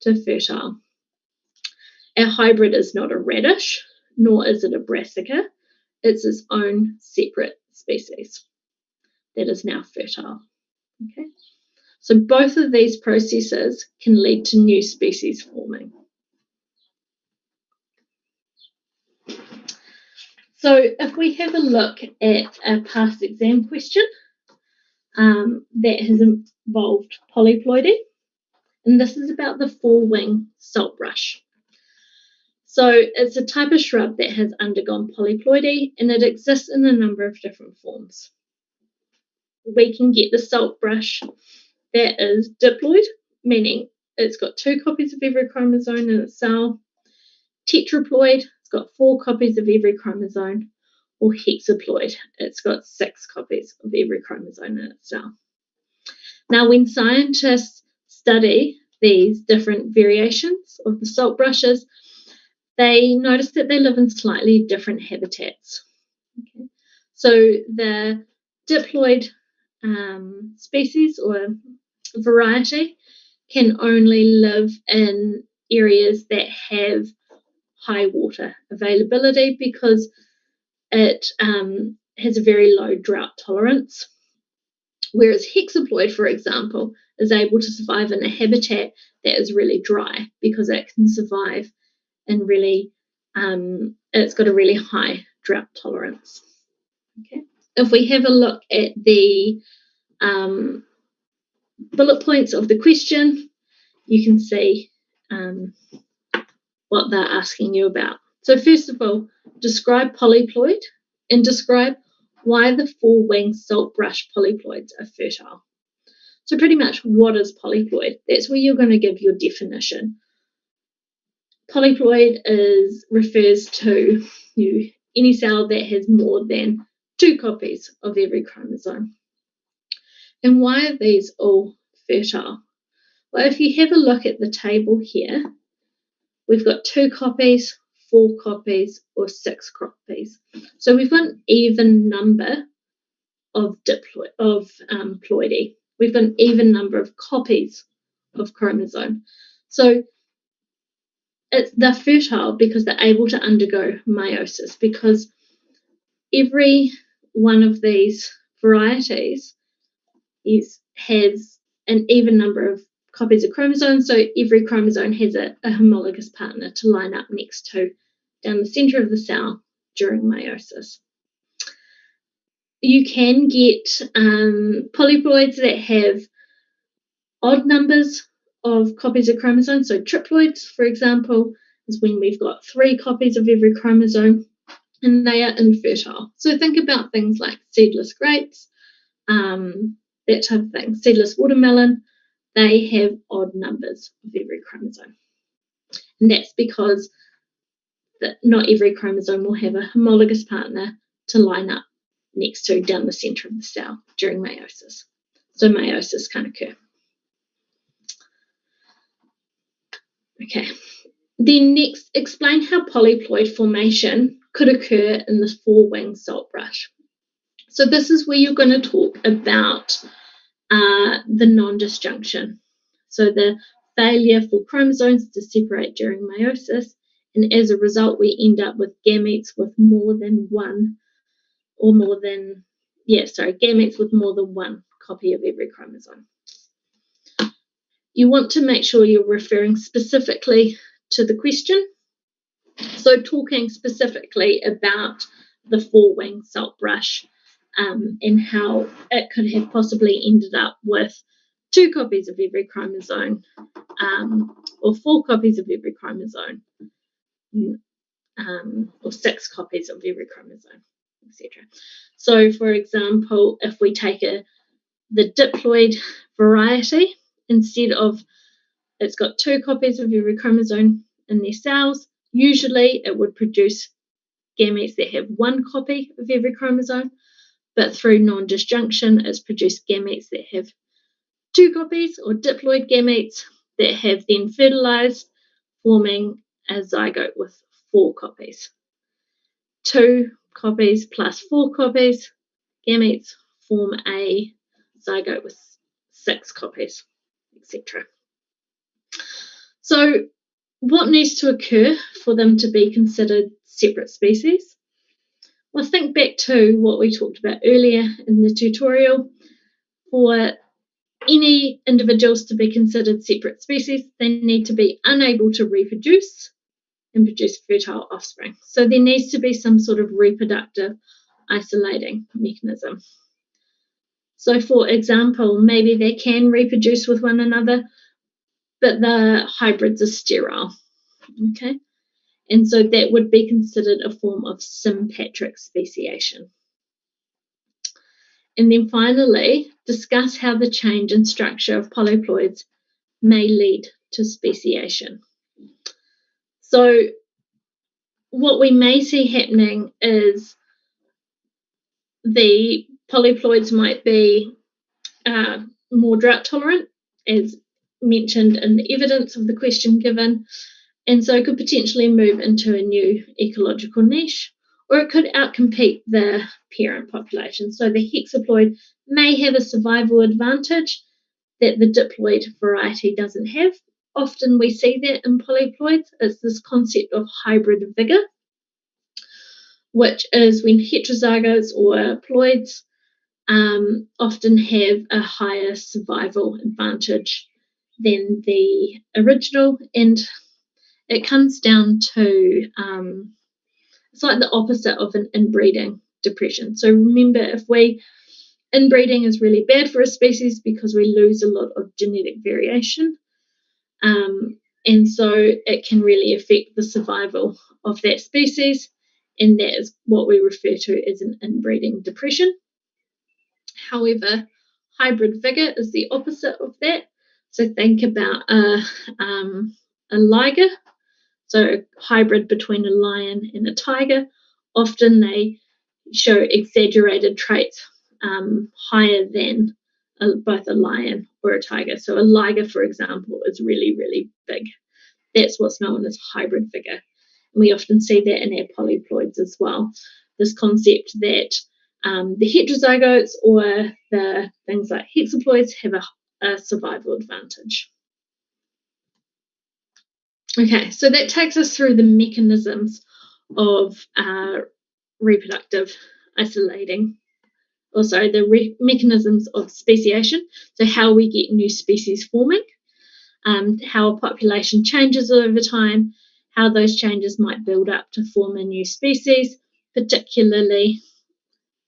to fertile. Our hybrid is not a radish, nor is it a brassica. It's its own separate species that is now fertile. Okay. So both of these processes can lead to new species forming. So if we have a look at a past exam question that has involved polyploidy, and this is about the four-wing saltbush. So it's a type of shrub that has undergone polyploidy, and it exists in a number of different forms. we can get the saltbush that is diploid, meaning it's got 2 copies of every chromosome in its cell. Tetraploid, it's got 4 copies of every chromosome. Or hexaploid, it's got 6 copies of every chromosome in its cell. Now, when scientists study these different variations of the saltbrushes, they notice that they live in slightly different habitats. Okay. So the diploid species or variety can only live in areas that have high water availability because it has a very low drought tolerance. Whereas hexaploid, for example, is able to survive in a habitat that is really dry because it can survive in really, it's got a really high drought tolerance. Okay. If we have a look at the bullet points of the question, you can see what they're asking you about. So first of all, describe polyploid and describe why the 4-winged saltbush polyploids are fertile. So pretty much, what is polyploid? That's where you're going to give your definition. Polyploid refers to any cell that has more than 2 copies of every chromosome. And why are these all fertile? Well, if you have a look at the table here, we've got 2 copies, 4 copies, or 6 copies. So we've got an even number of ploidy. We've got an even number of copies of chromosome. So they're fertile because they're able to undergo meiosis, because every one of these varieties has an even number of copies of chromosomes, so every chromosome has a homologous partner to line up next to down the centre of the cell during meiosis. You can get polyploids that have odd numbers of copies of chromosomes. So triploids, for example, is when we've got 3 copies of every chromosome, and they are infertile. So think about things like seedless grapes, that type of thing. Seedless watermelon, they have odd numbers of every chromosome. And that's because not every chromosome will have a homologous partner to line up next to down the centre of the cell during meiosis. So meiosis can occur. Okay. Then next, explain how polyploid formation could occur in the 4-winged saltbush. So this is where you're going to talk about the non-disjunction. So the failure for chromosomes to separate during meiosis, and as a result we end up with gametes with more than one copy of every chromosome. You want to make sure you're referring specifically to the question. So talking specifically about the 4-winged saltbush and how it could have possibly ended up with 2 copies of every chromosome or 4 copies of every chromosome or 6 copies of every chromosome, etc. So, for example, if we take the diploid variety, instead of it's got 2 copies of every chromosome in their cells, usually it would produce gametes that have 1 copy of every chromosome, but through non-disjunction, it's produced gametes that have 2 copies, or diploid gametes that have then fertilized, forming a zygote with 4 copies. 2 copies plus 4 copies gametes form a zygote with 6 copies, etc. So what needs to occur for them to be considered separate species? Well, think back to what we talked about earlier in the tutorial. For any individuals to be considered separate species, they need to be unable to reproduce and produce fertile offspring. So there needs to be some sort of reproductive isolating mechanism. So, for example, maybe they can reproduce with one another, but the hybrids are sterile. Okay, and so that would be considered a form of sympatric speciation. And then finally, discuss how the change in structure of polyploids may lead to speciation. So what we may see happening is the polyploids might be more drought tolerant, as mentioned in the evidence of the question given, and so could potentially move into a new ecological niche, or it could outcompete the parent population. So the hexaploid may have a survival advantage that the diploid variety doesn't have. Often we see that in polyploids. It's this concept of hybrid vigor, which is when heterozygotes or ploids often have a higher survival advantage than the original, and it comes down to it's like the opposite of an inbreeding depression. So remember, inbreeding is really bad for a species because we lose a lot of genetic variation, and so it can really affect the survival of that species, and that is what we refer to as an inbreeding depression. However, hybrid vigor is the opposite of that. So think about a liger, so a hybrid between a lion and a tiger. Often they show exaggerated traits higher than both a lion or a tiger. So a liger, for example, is really, really big. That's what's known as hybrid vigor. And we often see that in our polyploids as well. This concept that the heterozygotes or the things like hexaploids have a survival advantage. Okay, so that takes us through the mechanisms of reproductive isolating, the mechanisms of speciation, so how we get new species forming, how a population changes over time, how those changes might build up to form a new species, particularly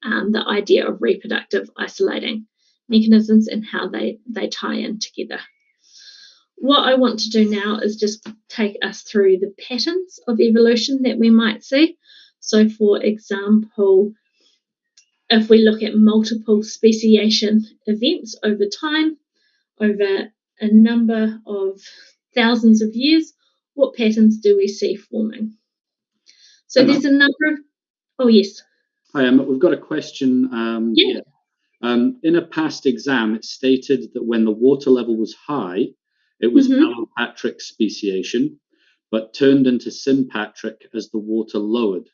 the idea of reproductive isolating mechanisms and how they tie in together. What I want to do now is just take us through the patterns of evolution that we might see. So, for example, if we look at multiple speciation events over time, over a number of thousands of years, what patterns do we see forming? So Emma? There's a number of... Oh, yes. Hi, Emma. We've got a question Yeah. here. In a past exam, it stated that when the water level was high, it was allopatric speciation, but turned into sympatric as the water lowered.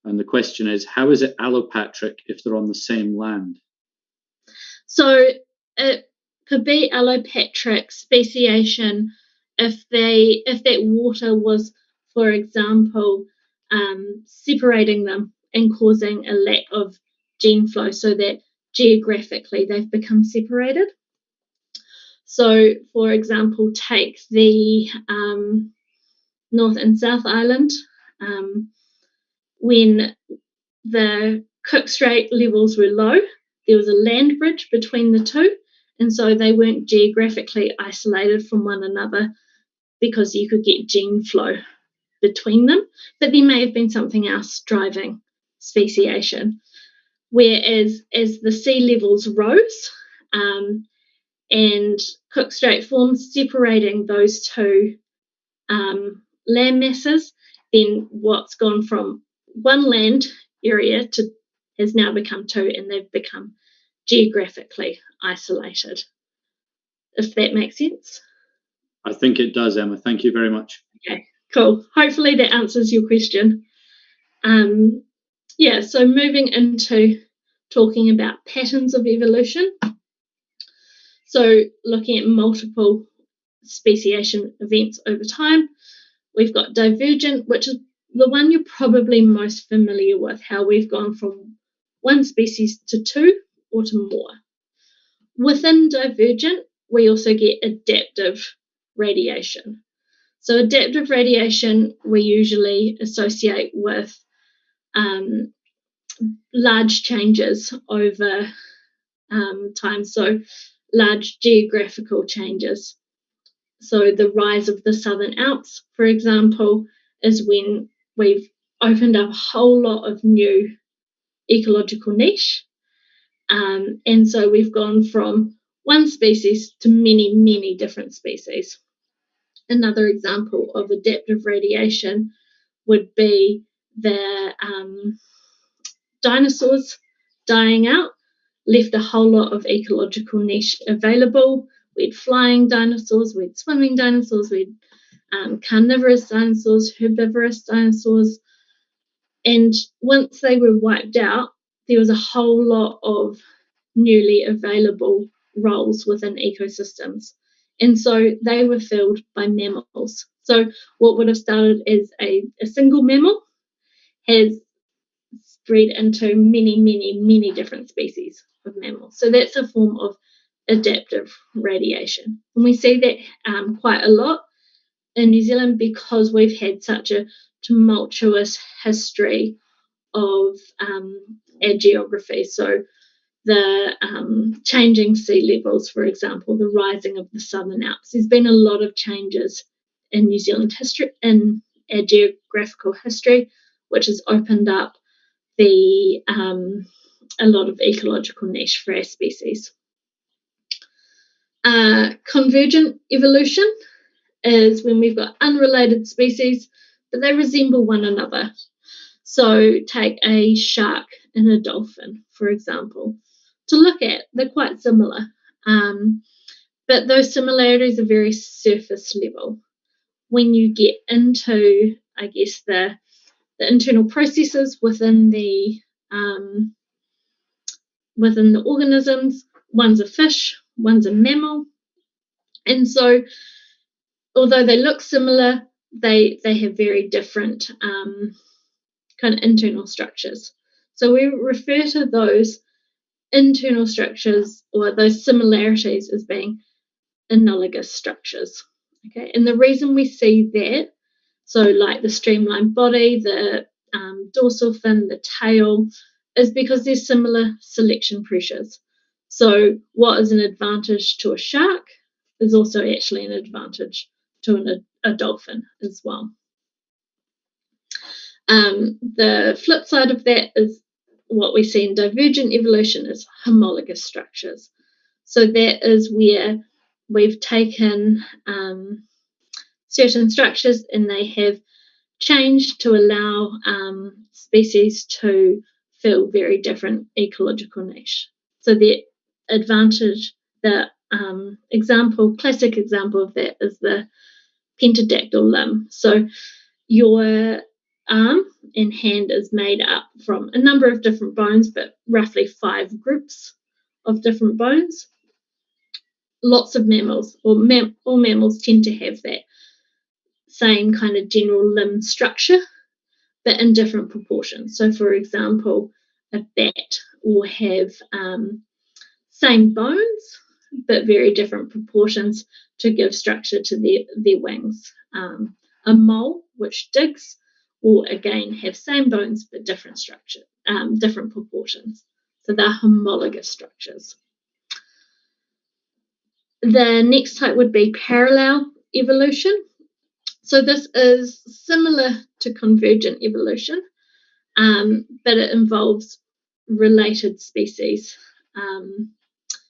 And the question is, how is it allopatric if they're on the same land? So it could be allopatric speciation if that water was, for example, separating them and causing a lack of gene flow, so that geographically they've become separated. So, for example, take the North and South Island. When the Cook Strait levels were low, there was a land bridge between the two, and so they weren't geographically isolated from one another because you could get gene flow between them, but there may have been something else driving speciation. Whereas as the sea levels rose and Cook Strait formed, separating those two land masses, then what's gone from one land area has now become two, and they've become geographically isolated. If that makes sense? I think it does, Emma. Thank you very much. Okay, cool. Hopefully that answers your question. So moving into talking about patterns of evolution. So looking at multiple speciation events over time, we've got divergent, which is the one you're probably most familiar with, how we've gone from one species to two or to more. Within divergent, we also get adaptive radiation. So adaptive radiation we usually associate with large changes over time, so large geographical changes. So the rise of the Southern Alps, for example, is when we've opened up a whole lot of new ecological niche, And so we've gone from one species to many, many different species. Another example of adaptive radiation would be the dinosaurs dying out, left a whole lot of ecological niche available. We had flying dinosaurs, we had swimming dinosaurs, we had carnivorous dinosaurs, herbivorous dinosaurs. And once they were wiped out, there was a whole lot of newly available roles within ecosystems. And so they were filled by mammals. So what would have started as a single mammal has spread into many, many, many different species of mammals. So that's a form of adaptive radiation. And we see that quite a lot in New Zealand because we've had such a tumultuous history of our geography. So the changing sea levels, for example, the rising of the Southern Alps. There's been a lot of changes in New Zealand history, in our geographical history, which has opened up a lot of ecological niche for our species. Convergent evolution is when we've got unrelated species, but they resemble one another. So take a shark and a dolphin, for example, to look at. They're quite similar, but those similarities are very surface level. When you get into, I guess, the internal processes within the organisms, one's a fish, one's a mammal, and so although they look similar, they have very different kind of internal structures. So we refer to those internal structures or those similarities as being analogous structures. Okay, and the reason we see that, so like the streamlined body, the dorsal fin, the tail, is because there's similar selection pressures. So what is an advantage to a shark is also actually an advantage to a dolphin as well. The flip side of that is what we see in divergent evolution is homologous structures. So that is where we've taken certain structures and they have changed to allow species to fill very different ecological niche. So the advantage, the classic example of that is the pentadactyl limb. So your arm and hand is made up from a number of different bones, but roughly 5 groups of different bones. Lots of mammals, or all mammals tend to have that same kind of general limb structure, but in different proportions. So, for example, a bat will have same bones, but very different proportions to give structure to their wings. A mole, which digs, will again have same bones, but different structure, different proportions. So they're homologous structures. The next type would be parallel evolution. So this is similar to convergent evolution, but it involves related species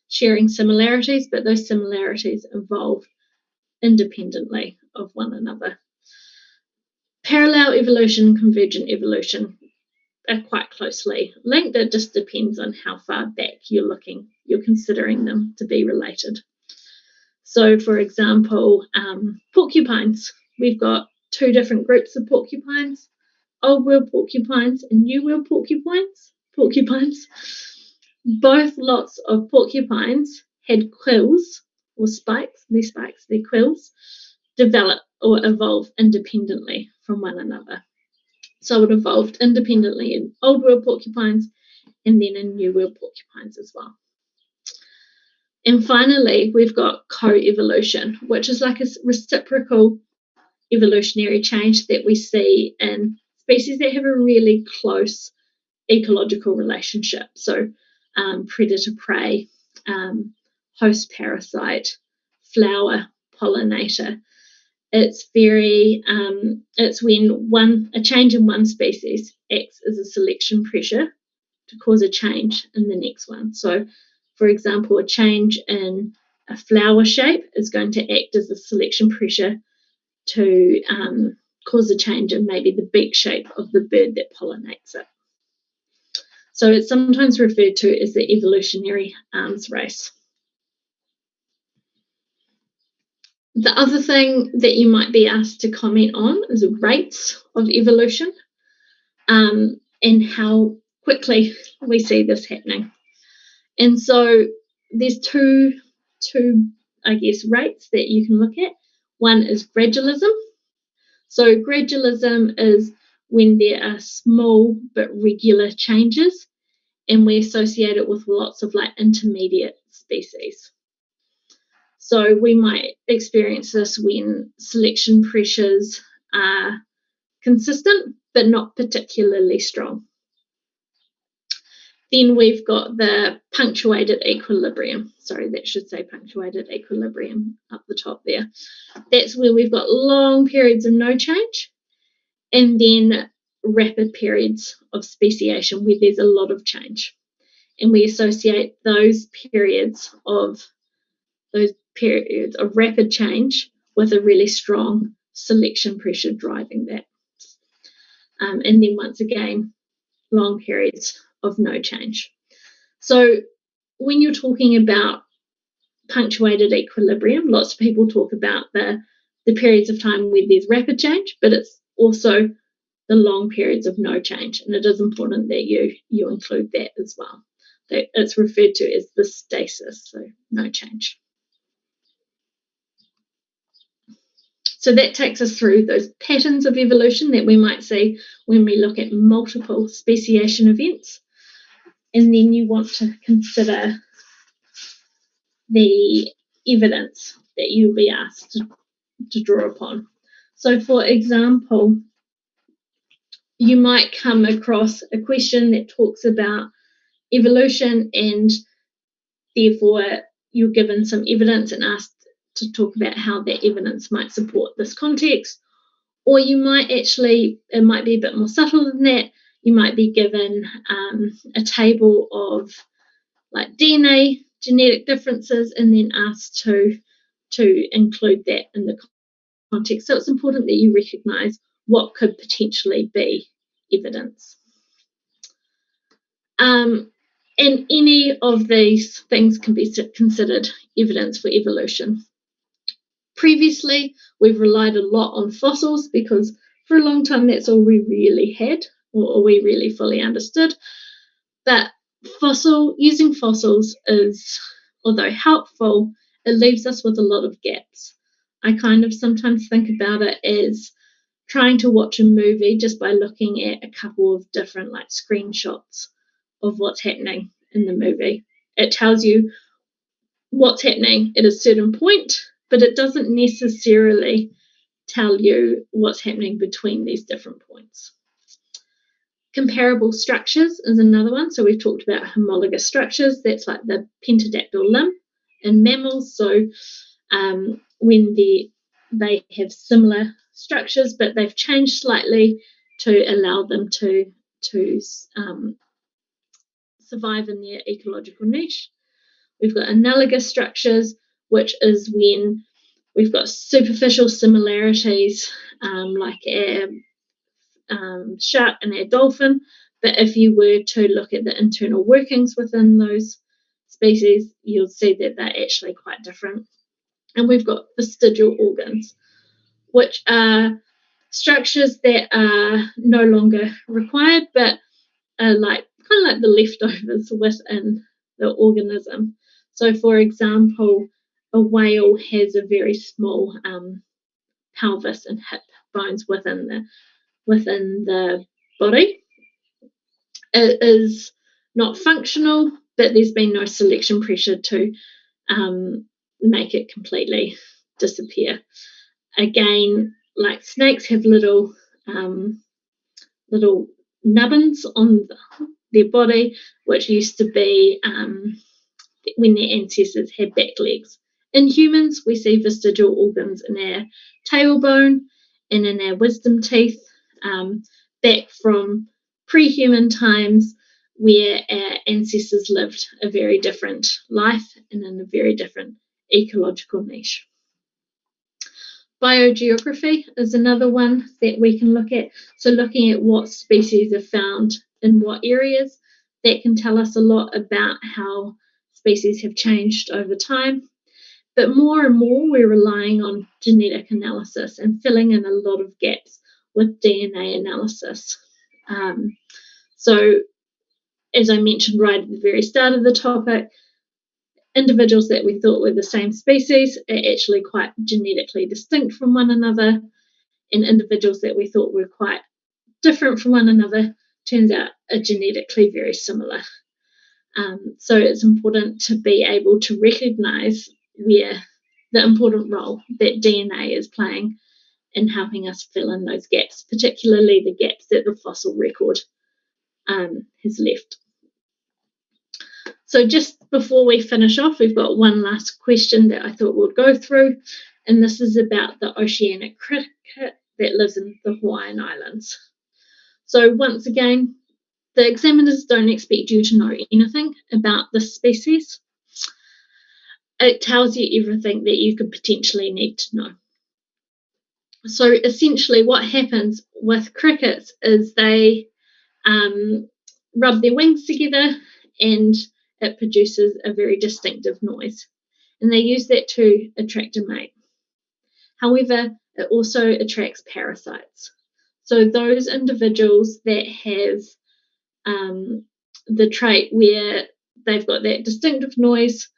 sharing similarities, but those similarities evolve independently of one another. Parallel evolution and convergent evolution are quite closely linked. It just depends on how far back you're considering them to be related. So, for example, porcupines. We've got 2 different groups of porcupines, Old World porcupines and New World porcupines. Both lots of porcupines had quills or spikes. Their quills, develop or evolve independently from one another. So it evolved independently in Old World porcupines and then in New World porcupines as well. And finally, we've got co-evolution, which is like a reciprocal evolutionary change that we see in species that have a really close ecological relationship. So predator-prey, host-parasite, flower, pollinator. It's it's when a change in one species acts as a selection pressure to cause a change in the next one. So, for example, a change in a flower shape is going to act as a selection pressure to cause a change in maybe the beak shape of the bird that pollinates it. So it's sometimes referred to as the evolutionary arms race. The other thing that you might be asked to comment on is rates of evolution and how quickly we see this happening. And so there's two I guess, rates that you can look at. One is gradualism. So gradualism is when there are small but regular changes, and we associate it with lots of like intermediate species. So we might experience this when selection pressures are consistent but not particularly strong. Then we've got the punctuated equilibrium. Sorry, that should say punctuated equilibrium up the top there. That's where we've got long periods of no change and then rapid periods of speciation where there's a lot of change. And we associate those periods of rapid change with a really strong selection pressure driving that. And then once again, long periods of no change. So when you're talking about punctuated equilibrium, lots of people talk about the periods of time where there's rapid change, but it's also the long periods of no change. And it is important that you include that as well. That it's referred to as the stasis, so no change. So that takes us through those patterns of evolution that we might see when we look at multiple speciation events. And then you want to consider the evidence that you'll be asked to draw upon. So, for example, you might come across a question that talks about evolution, and therefore you're given some evidence and asked to talk about how that evidence might support this context. Or you might actually, it might be a bit more subtle than that, you might be given a table of like DNA, genetic differences, and then asked to include that in the context. So it's important that you recognise what could potentially be evidence. And any of these things can be considered evidence for evolution. Previously, we've relied a lot on fossils because for a long time that's all we really had or we really fully understood. But using fossils is, although helpful, it leaves us with a lot of gaps. I kind of sometimes think about it as trying to watch a movie just by looking at a couple of different like screenshots of what's happening in the movie. It tells you what's happening at a certain point, but it doesn't necessarily tell you what's happening between these different points. Comparable structures is another one. So we've talked about homologous structures. That's like the pentadactyl limb in mammals. So when they have similar structures, but they've changed slightly to allow them to survive in their ecological niche. We've got analogous structures, which is when we've got superficial similarities, like our shark and our dolphin. But if you were to look at the internal workings within those species, you'll see that they're actually quite different. And we've got vestigial organs, which are structures that are no longer required, but are like kind of like the leftovers within the organism. So, for example, a whale has a very small pelvis and hip bones within the body. It is not functional, but there's been no selection pressure to make it completely disappear. Again, like snakes have little nubbins on their body, which used to be when their ancestors had back legs. In humans, we see vestigial organs in our tailbone and in our wisdom teeth, back from pre-human times where our ancestors lived a very different life and in a very different ecological niche. Biogeography is another one that we can look at. So looking at what species are found in what areas, that can tell us a lot about how species have changed over time. But more and more, we're relying on genetic analysis and filling in a lot of gaps with DNA analysis. So, as I mentioned right at the very start of the topic, individuals that we thought were the same species are actually quite genetically distinct from one another, and individuals that we thought were quite different from one another turns out are genetically very similar. So it's important to be able to recognise where the important role that DNA is playing in helping us fill in those gaps, particularly the gaps that the fossil record has left. So just before we finish off, we've got one last question that I thought we'd go through, and this is about the oceanic cricket that lives in the Hawaiian Islands. So once again, the examiners don't expect you to know anything about this species. It tells you everything that you could potentially need to know. So essentially what happens with crickets is they rub their wings together and it produces a very distinctive noise. And they use that to attract a mate. However, it also attracts parasites. So those individuals that have the trait where they've got that distinctive noise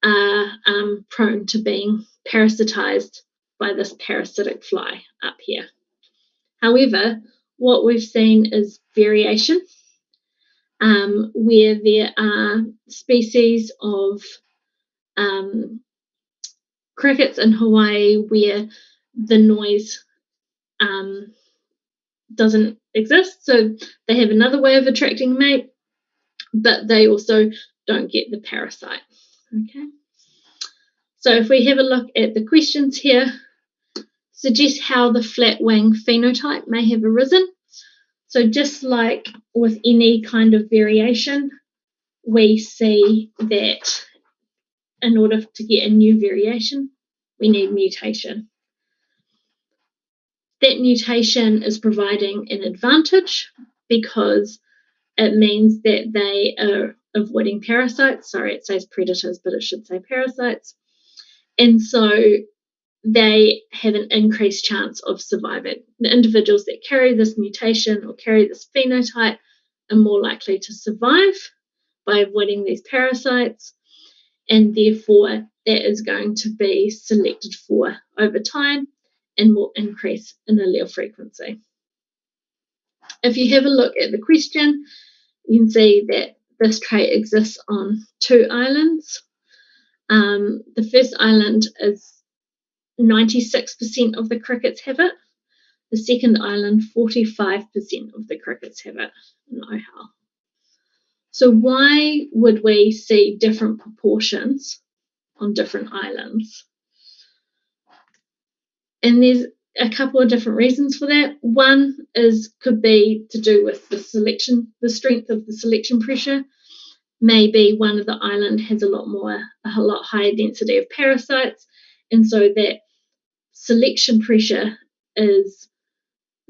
are prone to being parasitized by this parasitic fly up here. However, what we've seen is variation, where there are species of crickets in Hawaii where the noise doesn't exist, so they have another way of attracting a mate, but they also don't get the parasite. Okay. So if we have a look at the questions here, suggest how the flat wing phenotype may have arisen. So just like with any kind of variation, we see that in order to get a new variation, we need mutation. That mutation is providing an advantage because it means that they are avoiding parasites. Sorry, it says predators, but it should say parasites. And so they have an increased chance of surviving. The individuals that carry this mutation or carry this phenotype are more likely to survive by avoiding these parasites, and therefore that is going to be selected for over time and will increase in allele frequency. If you have a look at the question, you can see that this trait exists on 2 islands. The first island is 96% of the crickets have it. The second island, 45% of the crickets have it in Ohau. So why would we see different proportions on different islands? And there's a couple of different reasons for that. One could be to do with the strength of the selection pressure. Maybe one of the island has a lot higher density of parasites, and so that selection pressure is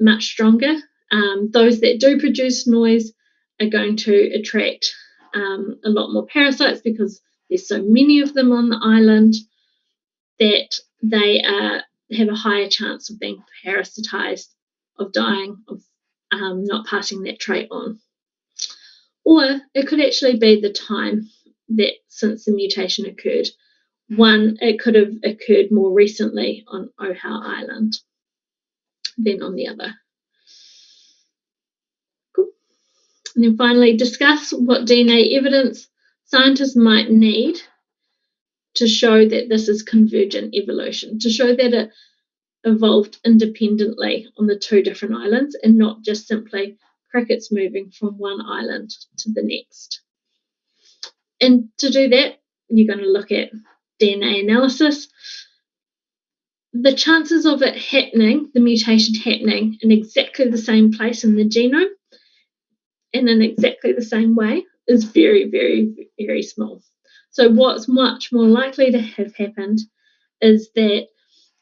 much stronger. Those that do produce noise are going to attract a lot more parasites because there's so many of them on the island that they have a higher chance of being parasitized, of dying, of not passing that trait on. Or it could actually be the time that since the mutation occurred. One, it could have occurred more recently on Ohau Island than on the other. Cool. And then finally, discuss what DNA evidence scientists might need to show that this is convergent evolution, to show that it evolved independently on the 2 different islands and not just simply crickets moving from one island to the next. And to do that, you're going to look at DNA analysis. The chances of it happening, the mutation happening in exactly the same place in the genome, and in exactly the same way is very, very, very small. So what's much more likely to have happened is that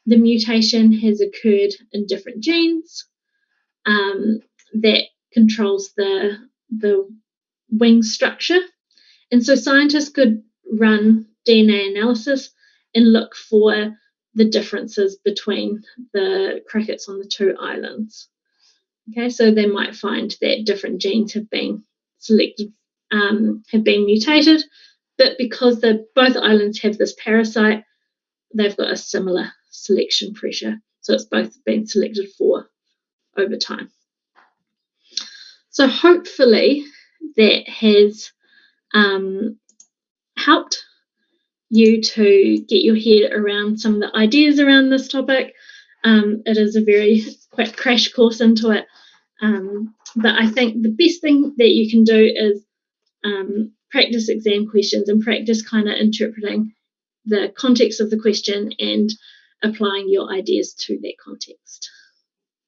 the mutation has occurred in different genes that controls the wing structure. And so scientists could run DNA analysis and look for the differences between the crickets on the two islands. Okay, so they might find that different genes have been selected, have been mutated, but because both islands have this parasite, they've got a similar selection pressure. So it's both been selected for over time. So hopefully that has helped you to get your head around some of the ideas around this topic. It is a very quick crash course into it. But I think the best thing that you can do is practice exam questions and practice kind of interpreting the context of the question and applying your ideas to that context.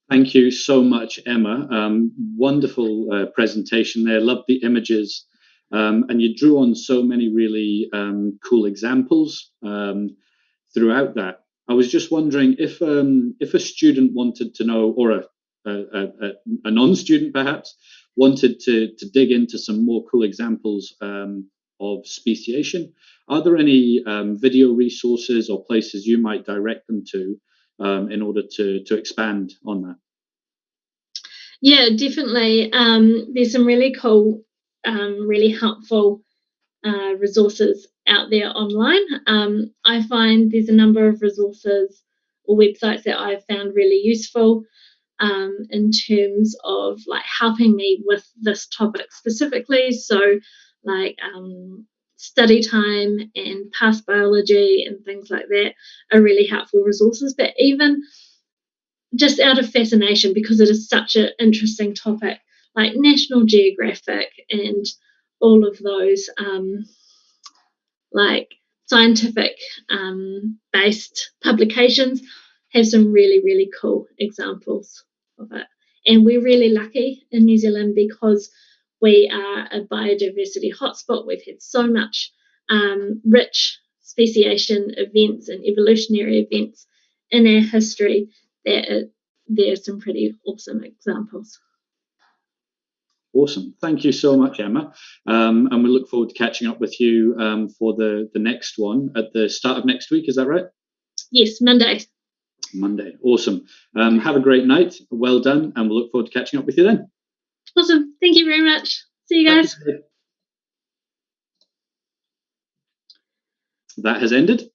Thank you so much, Emma. Wonderful presentation there. Loved the images. And you drew on so many really cool examples throughout that. I was just wondering if a student wanted to know, or a non-student perhaps, wanted to dig into some more cool examples of speciation, are there any video resources or places you might direct them to in order to expand on that? Yeah, definitely. There's some really cool, really helpful resources out there online. I find there's a number of resources or websites that I've found really useful in terms of like helping me with this topic specifically. So like study time and past biology and things like that are really helpful resources. But even just out of fascination, because it is such an interesting topic, like National Geographic and all of those like scientific based publications have some really, really cool examples of it. And we're really lucky in New Zealand because we are a biodiversity hotspot. We've had so much rich speciation events and evolutionary events in our history that there are some pretty awesome examples. Awesome. Thank you so much, Emma. And we look forward to catching up with you for the next one at the start of next week. Is that right? Yes, Monday. Monday. Awesome. Have a great night. Well done. And we'll look forward to catching up with you then. Awesome. Thank you very much. See you guys. That has ended.